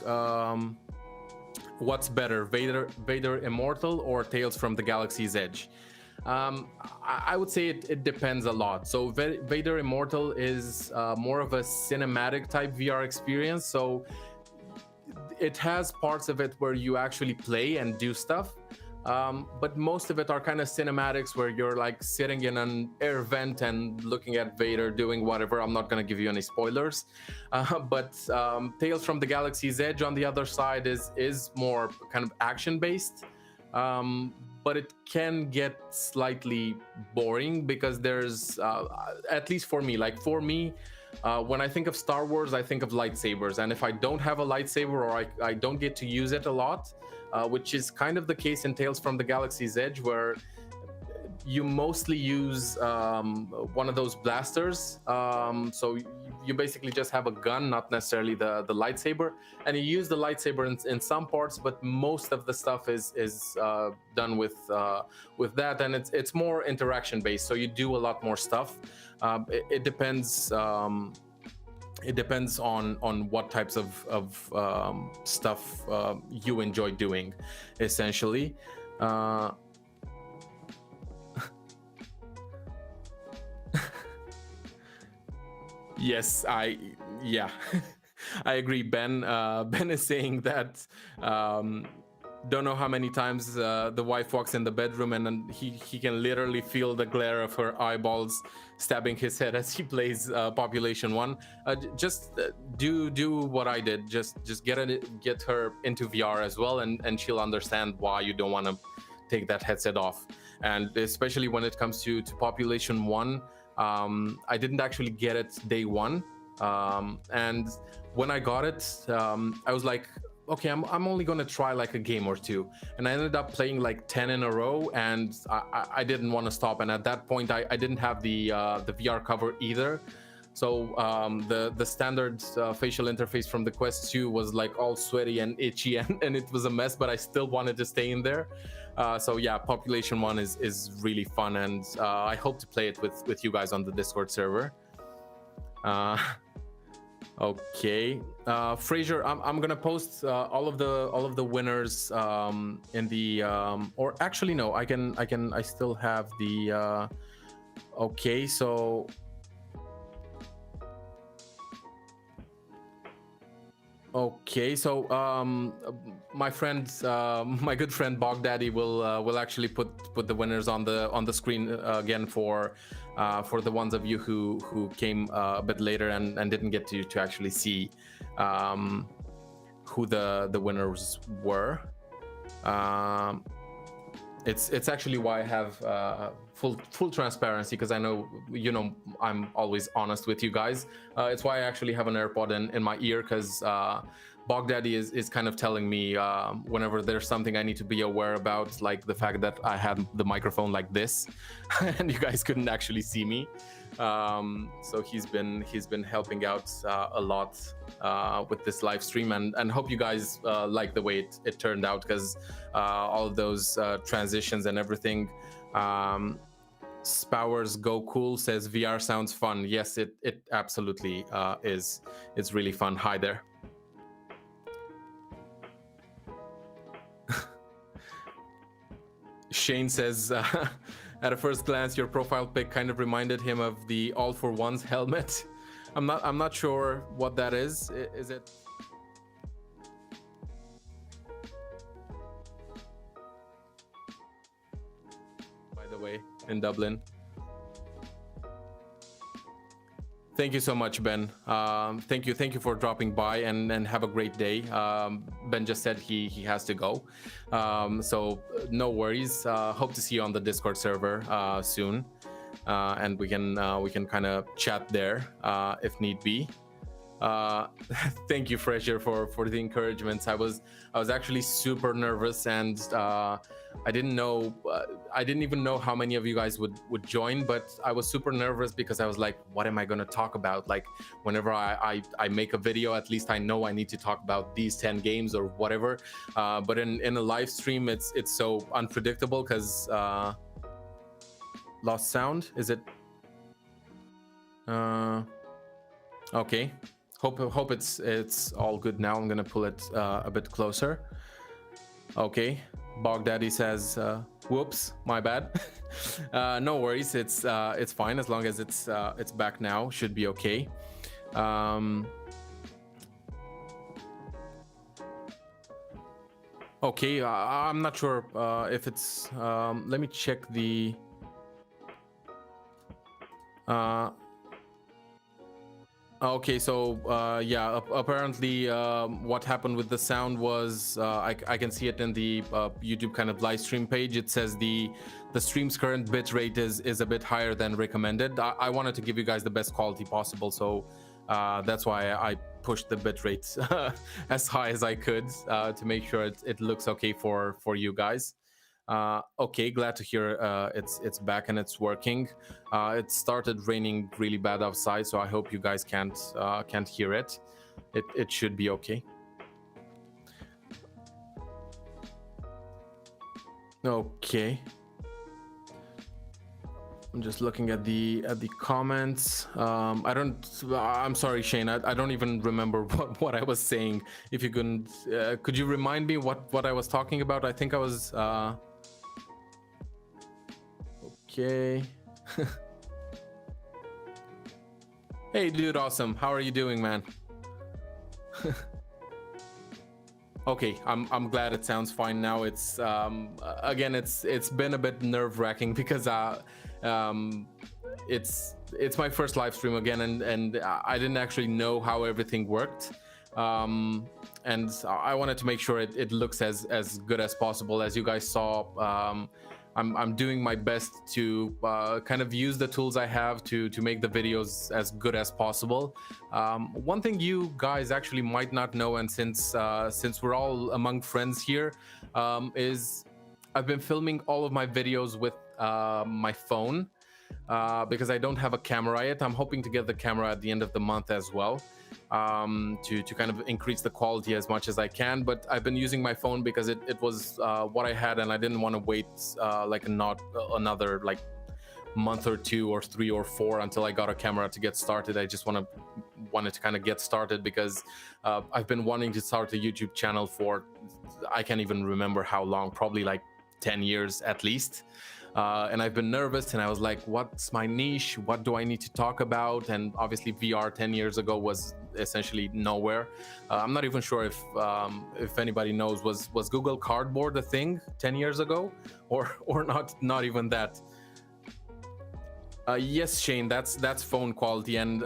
what's better, Vader Immortal or Tales from the Galaxy's Edge? I would say it depends a lot. So Vader Immortal is more of a cinematic type VR experience. So it has parts of it where you actually play and do stuff. But most of it are kind of cinematics where you're like sitting in an air vent and looking at Vader doing whatever. I'm not going to give you any spoilers. But Tales from the Galaxy's Edge, on the other side, is more kind of action-based. But it can get slightly boring, because there's, at least for me, when I think of Star Wars, I think of lightsabers. And if I don't have a lightsaber, or I don't get to use it a lot, which is kind of the case in Tales from the Galaxy's Edge, where you mostly use one of those blasters. So you basically just have a gun, not necessarily the lightsaber, and you use the lightsaber in some parts, but most of the stuff is done with that, and it's more interaction based. So you do a lot more stuff. It depends. It depends on what types of stuff you enjoy doing, essentially. Yes, yeah, I agree. Ben is saying that don't know how many times the wife walks in the bedroom and he can literally feel the glare of her eyeballs stabbing his head as he plays Population 1. Just do what I did. Just get her into VR as well, and she'll understand why you don't want to take that headset off. And especially when it comes to Population 1, I didn't actually get it day one, and when I got it, I was like, okay, I'm only gonna try like a game or two, and I ended up playing like 10 in a row, and I didn't want to stop. And at that point, I didn't have the VR cover either, so the standard facial interface from the Quest 2 was like all sweaty and itchy, and it was a mess, but I still wanted to stay in there. So yeah, population 1 is really fun, and I hope to play it with you guys on the Discord server. Okay, Fraser, I'm gonna post all of the winners in the or actually no, I still have the okay, so my friend, my good friend Bogdaddy will actually put the winners on the screen again for the ones of you who came a bit later and didn't get to actually see who the winners were. It's actually why I have full transparency, because I know, you know, I'm always honest with you guys. It's why I actually have an AirPod in my ear, because Bogdaddy is kind of telling me whenever there's something I need to be aware about, like the fact that I had the microphone like this and you guys couldn't actually see me. So he's been helping out a lot with this live stream, and hope you guys like the way it turned out, because all of those transitions and everything. Spowers Go Cool says VR sounds fun. Yes, it absolutely is. It's really fun. Hi there. Shane says, at a first glance, your profile pic kind of reminded him of the All for One's helmet. I'm not sure what that is. Is it? By the way, in Dublin. Thank you so much, Ben. Thank you for dropping by, and have a great day. Ben just said he has to go, so no worries. Hope to see you on the Discord server soon, and we can kind of chat there if need be. Thank you, Fraser, for the encouragements. I was actually super nervous, and I didn't even know how many of you guys would join, but I was super nervous because I was like, what am I going to talk about? Like, whenever I make a video, at least I know I need to talk about these 10 games or whatever. But in a live stream, it's so unpredictable, because lost sound. Is it? Okay. Hope it's all good now. I'm gonna pull it a bit closer. Okay. Bogdaddy says, "Whoops, my bad." No worries. It's fine as long as it's back now. Should be okay. Okay. I'm not sure if it's. Let me check the. Okay, so yeah, apparently what happened with the sound was I can see it in the YouTube kind of live stream page. It says the stream's current bit rate is a bit higher than recommended. I wanted to give you guys the best quality possible, so that's why I pushed the bit rate as high as I could to make sure it looks okay for you guys. Okay, glad to hear it's back and it's working. It started raining really bad outside, so I hope you guys can't hear it. It should be okay. Okay. I'm just looking at the comments. I'm sorry, Shane. I don't even remember what I was saying. If you could you remind me what I was talking about? I think I was. Okay. Hey, dude, awesome. How are you doing, man? Okay, I'm glad it sounds fine now. It's again, it's been a bit nerve-wracking because it's my first live stream again, and I didn't actually know how everything worked. And I wanted to make sure it looks as good as possible. As you guys saw, I'm doing my best to kind of use the tools I have to make the videos as good as possible. One thing you guys actually might not know, and since we're all among friends here, is I've been filming all of my videos with my phone because I don't have a camera yet. I'm hoping to get the camera at the end of the month as well. to kind of increase the quality as much as I can. But I've been using my phone because it was what I had, and I didn't want to wait like another like month or 2 or 3 or 4 until I got a camera to get started. I just wanted to kind of get started because I've been wanting to start a YouTube channel for, I can't even remember how long, probably like 10 years at least. And I've been nervous, and I was like, what's my niche? What do I need to talk about? And obviously VR 10 years ago was essentially nowhere. I'm not even sure if anybody knows, was Google Cardboard a thing 10 years ago, or not even that? Yes, Shane, that's phone quality. And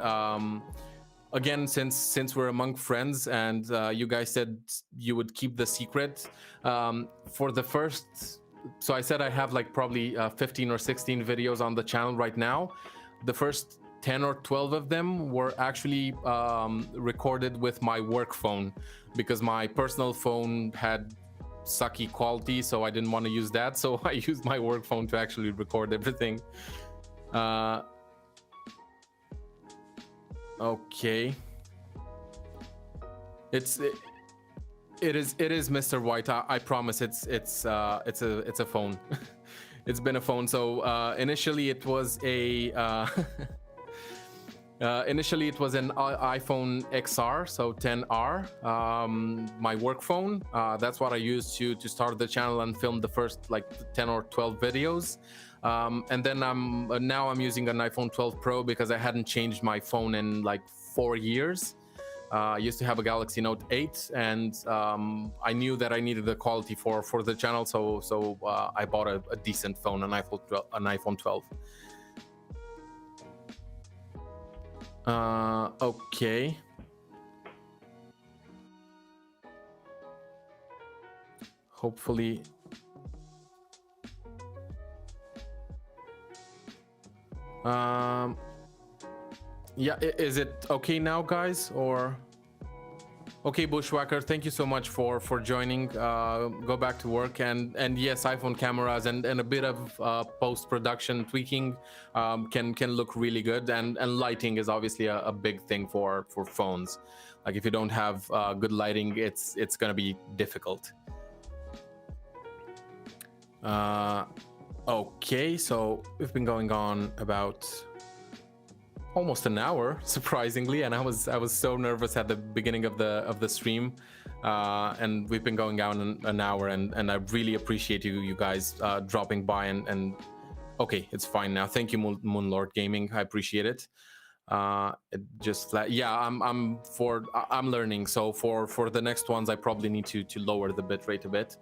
again, since we're among friends, and you guys said you would keep the secret for the first. So I said I have like probably 15 or 16 videos on the channel right now. The first 10 or 12 of them were actually recorded with my work phone, because my personal phone had sucky quality, so I didn't want to use that. So I used my work phone to actually record everything. Okay. It is Mr. White. I promise it's a phone. It's been a phone. So initially it was a initially it was an iPhone XR, so 10R, my work phone. That's what I used to start the channel and film the first like 10 or 12 videos. And then now I'm using an iPhone 12 Pro because I hadn't changed my phone in like 4 years. I used to have a Galaxy Note 8, and I knew that I needed the quality for the channel, so I bought a decent phone, an iPhone 12. Okay. Hopefully. Yeah, is it okay now, guys? Or okay, Bushwhacker, thank you so much for joining. Go back to work, and yes, iPhone cameras and a bit of post-production tweaking can look really good, and lighting is obviously a big thing for phones. Like if you don't have good lighting, it's gonna be difficult. Okay, so we've been going on about almost an hour, surprisingly, and I was so nervous at the beginning of the stream, and we've been going down an hour, and I really appreciate you guys dropping by, and okay, it's fine now. Thank you, Moonlord Gaming. I appreciate it. It just yeah, I'm learning, so for the next ones I probably need to lower the bitrate a bit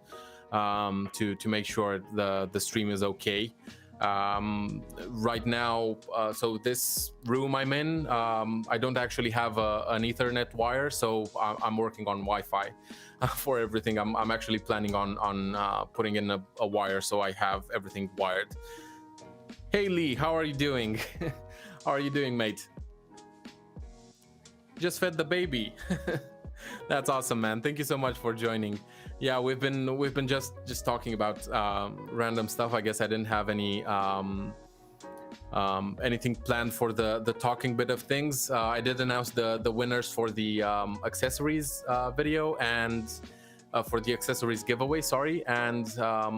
to make sure the stream is okay. Right now, so this room I'm in, I don't actually have an Ethernet wire, so I'm working on Wi-Fi for everything. I'm actually planning on putting in a wire, so I have everything wired. Hey Lee, how are you doing? How are you doing, mate? Just fed the baby. That's awesome, man. Thank you so much for joining. Yeah, we've been just talking about random stuff. I guess I didn't have any anything planned for the talking bit of things. I did announce the winners for the accessories video, and for the accessories giveaway, sorry, and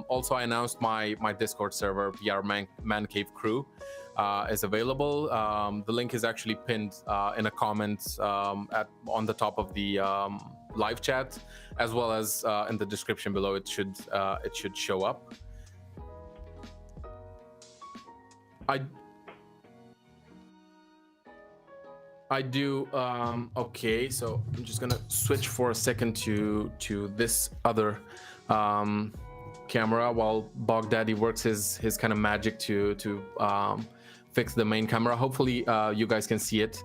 also I announced my Discord server, VR ManCave crew, is available. The link is actually pinned in a comment on the top of the live chat, as well as in the description below. It should show up. I do. Okay, so I'm just gonna switch for a second to this other camera while Bog Daddy works his kind of magic to fix the main camera. Hopefully you guys can see it.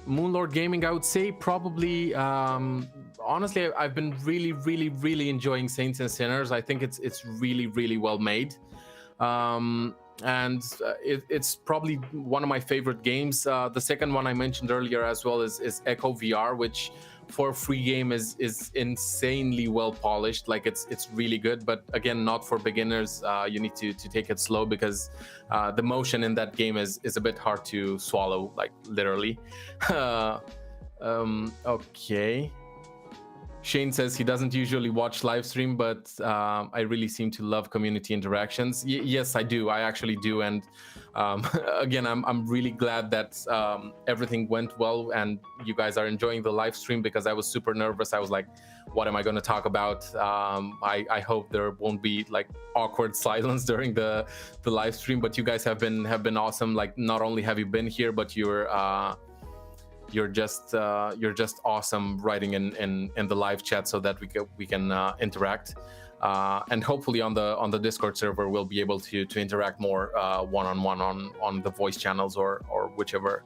Moonlord Gaming, I would say probably honestly I've been really enjoying Saints and Sinners. I think it's really well made, and it's probably one of my favorite games. The second one I mentioned earlier as well is Echo VR, which for a free game is insanely well polished. Like it's really good, but again, not for beginners. You need to take it slow because the motion in that game is a bit hard to swallow, like literally. Okay. Shane says he doesn't usually watch live stream, but I really seem to love community interactions. Yes, I do. I actually do. And again, I'm really glad that everything went well and you guys are enjoying the live stream, because I was super nervous. I was like, what am I going to talk about? I hope there won't be like awkward silence during the live stream. But you guys have been awesome. Like, not only have you been here, but you're just awesome writing in the live chat so that we can interact, and hopefully on the Discord server we'll be able to interact more one-on-one on the voice channels or whichever.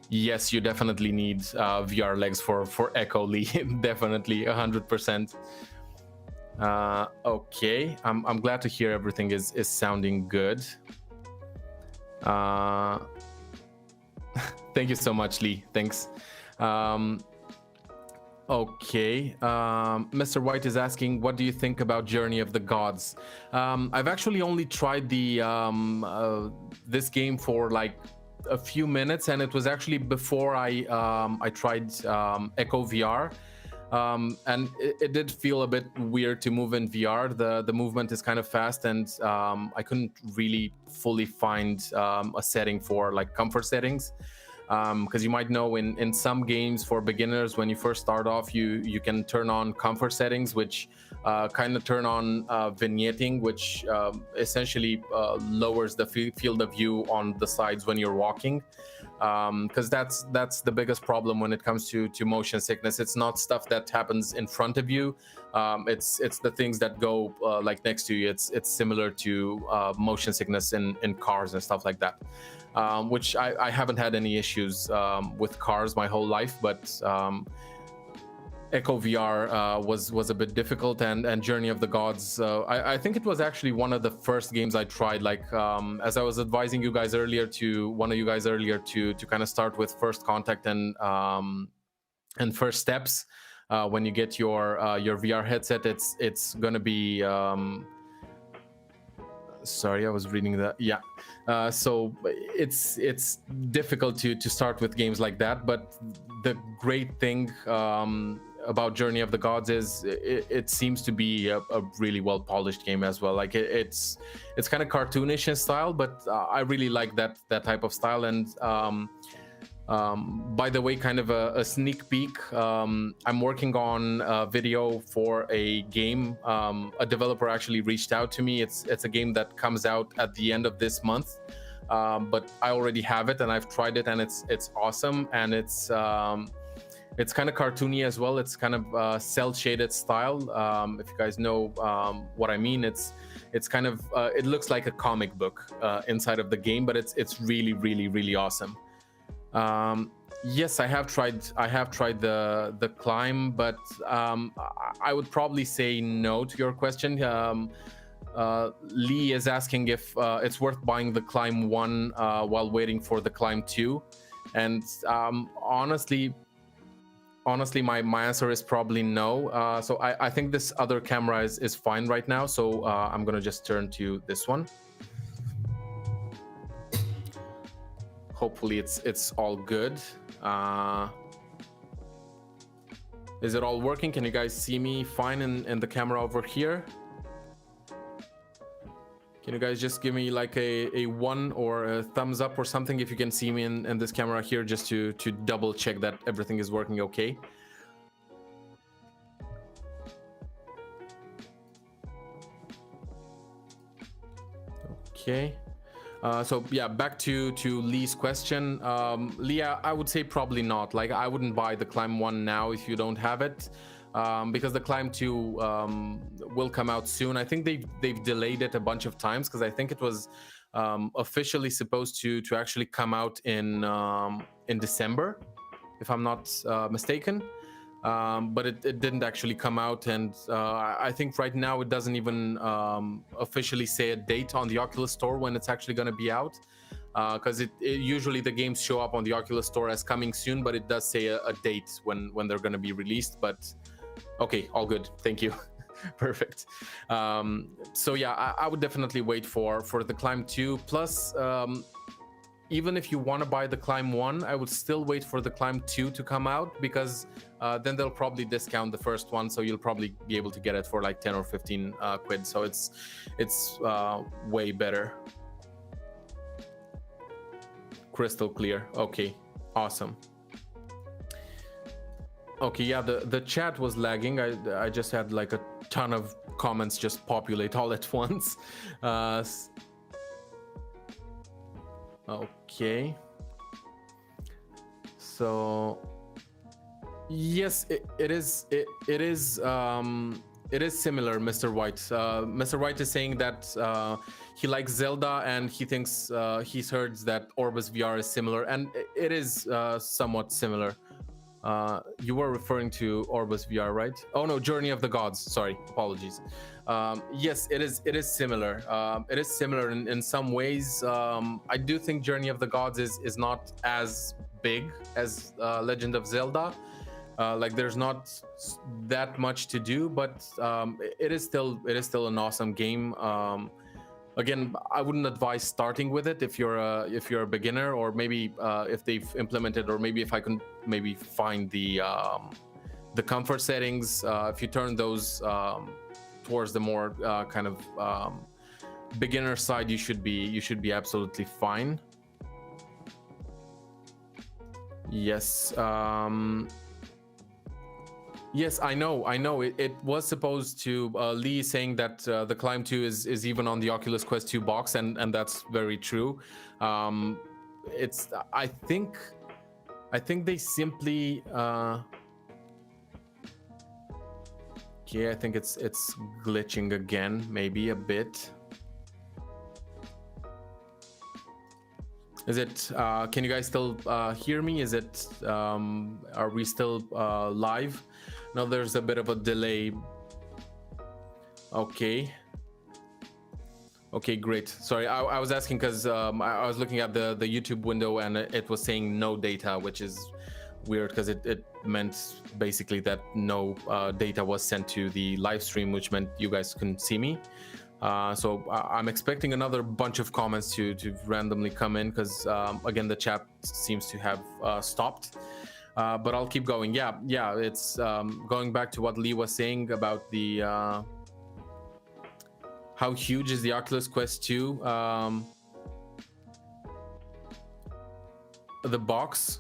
Yes, you definitely need VR legs for Echo, Lee. Definitely 100%. Okay, I'm glad to hear everything is sounding good. Thank you so much, Lee. Thanks. Okay. Mr. White is asking, what do you think about Journey of the Gods? I've actually only tried the this game for like a few minutes, and it was actually before I tried Echo VR. And it did feel a bit weird to move in VR. The movement is kind of fast, and I couldn't really fully find a setting for like comfort settings. Because you might know in some games for beginners, when you first start off, you can turn on comfort settings, which kind of turn on vignetting, which essentially lowers the field of view on the sides when you're walking. Because that's the biggest problem when it comes to motion sickness. It's not stuff that happens in front of you. It's the things that go like next to you. It's similar to motion sickness in cars and stuff like that. Which I haven't had any issues with cars my whole life, but Echo VR was a bit difficult, and Journey of the Gods, I think it was actually one of the first games I tried. Like as I was advising you guys earlier, to kind of start with First Contact and First Steps. When you get your VR headset, it's gonna be sorry, I was reading that. Yeah. So it's difficult to start with games like that, but the great thing about Journey of the Gods is it seems to be a really well polished game as well. Like it's kind of cartoonish in style, but I really like that type of style. And by the way, kind of a sneak peek, I'm working on a video for a game. A developer actually reached out to me. It's a game that comes out at the end of this month, but I already have it and I've tried it, and it's awesome. And it's kind of cartoony as well. It's kind of cell shaded style. If you guys know what I mean, it's kind of it looks like a comic book inside of the game, but it's really, really, really awesome. Yes, I have tried the climb, but I would probably say no to your question. Lee is asking if it's worth buying the climb 1 while waiting for the climb 2, and honestly my answer is probably no. So I think this other camera is fine right now, so I'm gonna just turn to this one. Hopefully it's all good. Is it all working? Can you guys see me fine in the camera over here? Can you guys just give me like a 1 or a thumbs up or something if you can see me in this camera here, just to double check that everything is working okay? Okay. So yeah, back to Lee's question. Leah, I would say probably not. Like, I wouldn't buy the Climb 1 now if you don't have it, because the Climb 2 will come out soon. I think they've delayed it a bunch of times, because I think it was officially supposed to actually come out in December, if I'm not mistaken. But it didn't actually come out, and I think right now it doesn't even officially say a date on the Oculus Store when it's actually going to be out. because usually the games show up on the Oculus Store as coming soon, but it does say a date when they're going to be released. But okay, all good. Thank you. Perfect. So yeah, I would definitely wait for the Climb 2. Plus, even if you want to buy the Climb 1, I would still wait for the Climb 2 to come out, because then they'll probably discount the first one, so you'll probably be able to get it for like 10 or 15 quid. So it's way better. Crystal clear. Okay, awesome. Okay, yeah, the chat was lagging. I just had like a ton of comments just populate all at once. Okay. So yes, it is similar, Mr. White. Mr. White is saying that he likes Zelda, and he thinks he's heard that Orbis VR is similar, and it is somewhat similar. You were referring to Orbis VR, right? Oh no, Journey of the Gods. Sorry, apologies. Yes, it is similar. It is similar in some ways. I do think Journey of the Gods is not as big as Legend of Zelda. Like there's not that much to do, but it is still an awesome game. Again, I wouldn't advise starting with it if you're a beginner, or maybe if they've implemented, or maybe if I can maybe find the comfort settings. If you turn those towards the more kind of beginner side, you should be absolutely fine. Yes. Yes, I know. It was supposed to. Lee saying that the Climb 2 is even on the Oculus Quest 2 box, and that's very true. It's. I think they simply. Okay, I think it's glitching again, maybe a bit. Is it? Can you guys still hear me? Is it? Are we still live? No, there's a bit of a delay. Okay, great. Sorry, I was asking because I was looking at the YouTube window, and it was saying no data, which is weird because it meant basically that no data was sent to the live stream, which meant you guys couldn't see me. So I'm expecting another bunch of comments to randomly come in, because again, the chat seems to have stopped. But I'll keep going. Yeah, it's going back to what Lee was saying about the how huge is the Oculus Quest 2. The box,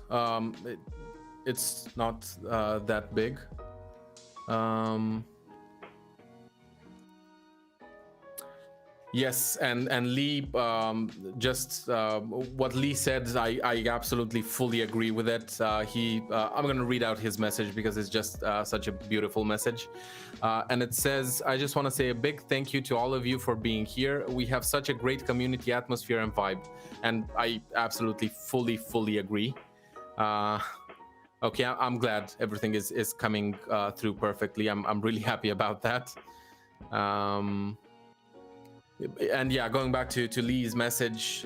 it's not that big. Yes, and Lee, just what Lee said, I absolutely fully agree with it. I'm going to read out his message because it's just such a beautiful message. And it says, I just want to say a big thank you to all of you for being here. We have such a great community atmosphere and vibe. And I absolutely fully agree. Okay, I'm glad everything is coming through perfectly. I'm really happy about that. And yeah, going back to Lee's message,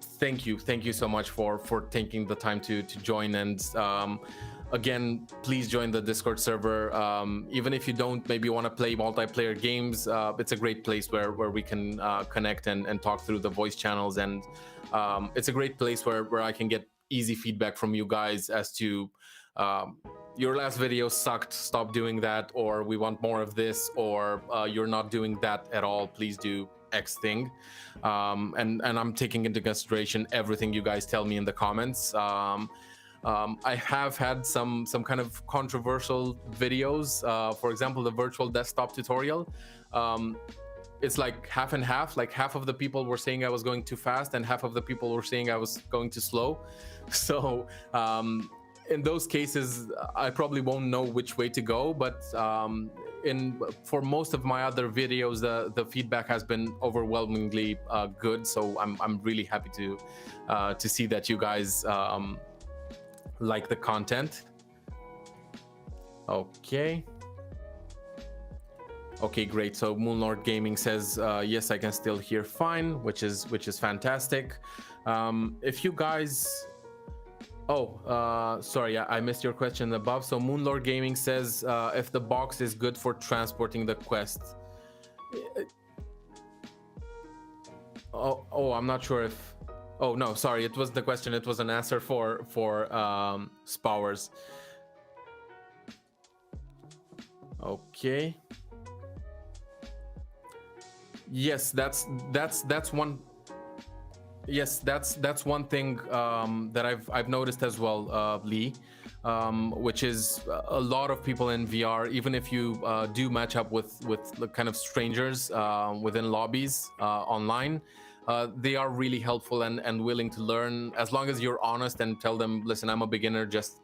thank you so much for taking the time to join. And again, please join the Discord server. Even if you don't maybe want to play multiplayer games, it's a great place where we can connect and talk through the voice channels. And it's a great place where I can get easy feedback from you guys as to your last video sucked, stop doing that, or we want more of this, or you're not doing that at all, please do X thing. And I'm taking into consideration everything you guys tell me in the comments. I have had some kind of controversial videos. For example, the virtual desktop tutorial. It's like half and half. Like half of the people were saying I was going too fast, and half of the people were saying I was going too slow. So in those cases, I probably won't know which way to go. But for most of my other videos, the feedback has been overwhelmingly good. So I'm really happy to see that you guys like the content. Okay. Okay, great. So Moonlord Gaming says yes, I can still hear fine, which is fantastic. If you guys, sorry, I missed your question above. So Moonlord Gaming says if the box is good for transporting the quest. I'm not sure if. Oh no, sorry, it was the question. It was an answer for Spowers. Okay. Yes, that's one. Yes, that's one thing that I've noticed as well, Lee, which is a lot of people in VR. Even if you do match up with kind of strangers within lobbies online, they are really helpful and willing to learn, as long as you're honest and tell them, listen, I'm a beginner, just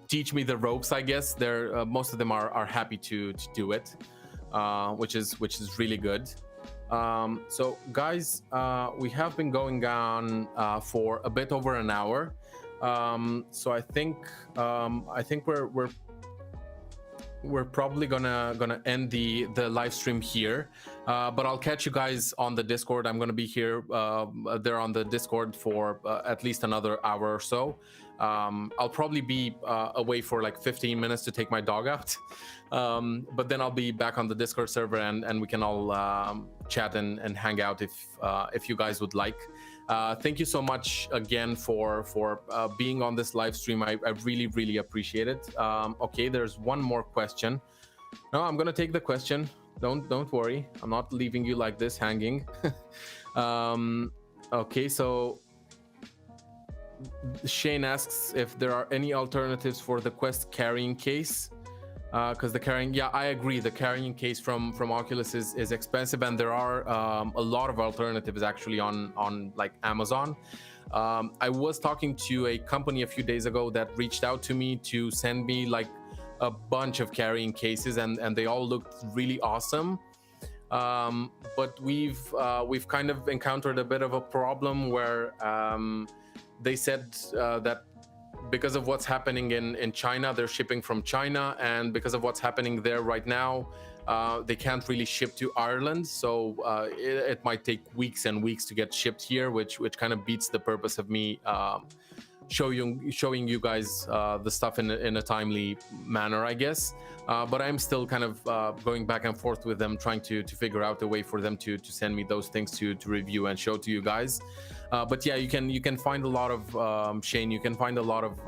teach me the ropes. I guess they're most of them are happy to do it, which is really good. So guys, we have been going on for a bit over an hour, so I think we're probably gonna end the live stream here, but I'll catch you guys on the Discord. I'm gonna be here there on the Discord for at least another hour or so. I'll probably be away for like 15 minutes to take my dog out, but then I'll be back on the Discord server and we can all chat and hang out if you guys would like. Thank you so much again for being on this live stream. I really appreciate it. Okay, there's one more question. No, I'm gonna take the question. Don't worry, I'm not leaving you like this hanging. Okay, so Shane asks if there are any alternatives for the Quest carrying case, because the carrying, yeah, I agree, the carrying case from Oculus is expensive, and there are a lot of alternatives actually on like Amazon. I was talking to a company a few days ago that reached out to me to send me like a bunch of carrying cases, and they all looked really awesome. But we've kind of encountered a bit of a problem where they said that because of what's happening in China, they're shipping from China, and because of what's happening there right now, they can't really ship to Ireland. So it might take weeks and weeks to get shipped here, which kind of beats the purpose of me showing you guys the stuff in a timely manner, I guess. But I'm still kind of going back and forth with them, trying to figure out a way for them to send me those things to review and show to you guys. But yeah, you can find a lot of Shane. You can find a lot of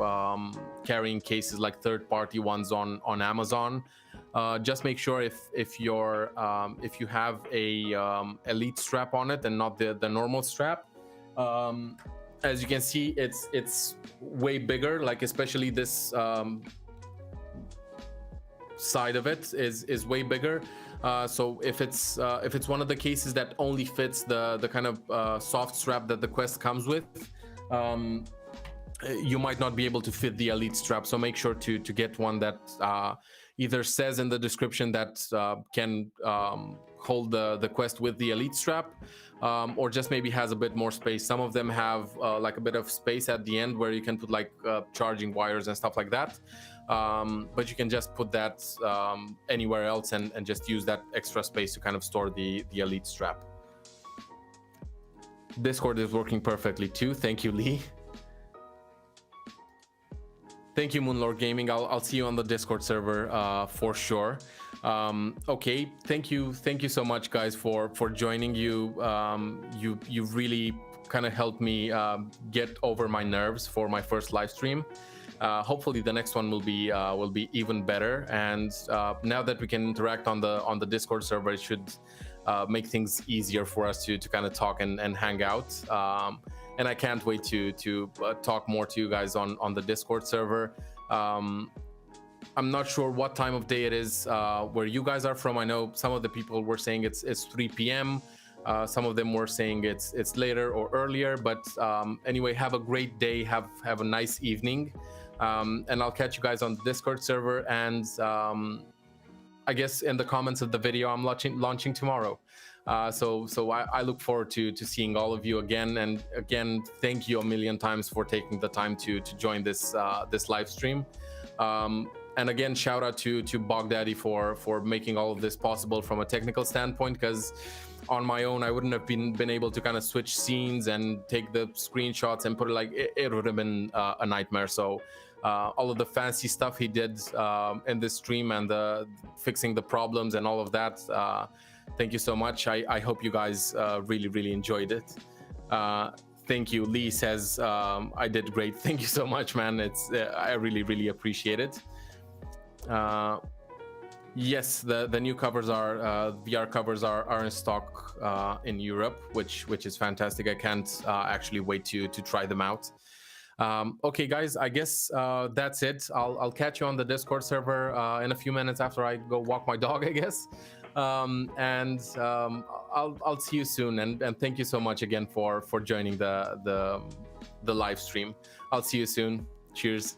carrying cases, like third-party ones on Amazon. Just make sure if you have a elite strap on it and not the normal strap. As you can see, it's way bigger. Like especially this side of it is way bigger. So if it's one of the cases that only fits the kind of soft strap that the Quest comes with, you might not be able to fit the elite strap. So make sure to get one that either says in the description that can hold the Quest with the elite strap, or just maybe has a bit more space. Some of them have like a bit of space at the end where you can put like charging wires and stuff like that. But you can just put that anywhere else and just use that extra space to kind of store the elite strap. Discord is working perfectly too. Thank you, Lee. Thank you, Moonlord Gaming. I'll see you on the Discord server for sure. Okay, thank you so much, guys, for joining. You really kind of helped me get over my nerves for my first live stream. Hopefully the next one will be even better. And now that we can interact on the Discord server, it should make things easier for us to kind of talk and hang out. And I can't wait to talk more to you guys on the Discord server. I'm not sure what time of day it is where you guys are from. I know some of the people were saying it's 3 p.m. Some of them were saying it's later or earlier. But anyway, have a great day. Have a nice evening. And I'll catch you guys on the Discord server. And I guess in the comments of the video, I'm launching tomorrow. So I look forward to seeing all of you again. And again, thank you a million times for taking the time to join this live stream. And again, shout out to Bogdaddy for making all of this possible from a technical standpoint, because on my own I wouldn't have been able to kind of switch scenes and take the screenshots and put it, like it would have been a nightmare. So all of the fancy stuff he did in this stream, and the fixing the problems and all of that, thank you so much. I hope you guys really enjoyed it. Thank you. Lee says I did great. Thank you so much, man. It's I really appreciate it. Yes, the new covers are VR covers are in stock in Europe, which is fantastic. I can't actually wait to try them out. Okay, guys, I guess that's it. I'll catch you on the Discord server in a few minutes after I go walk my dog, I guess. And I'll see you soon. And thank you so much again for joining the live stream. I'll see you soon. Cheers.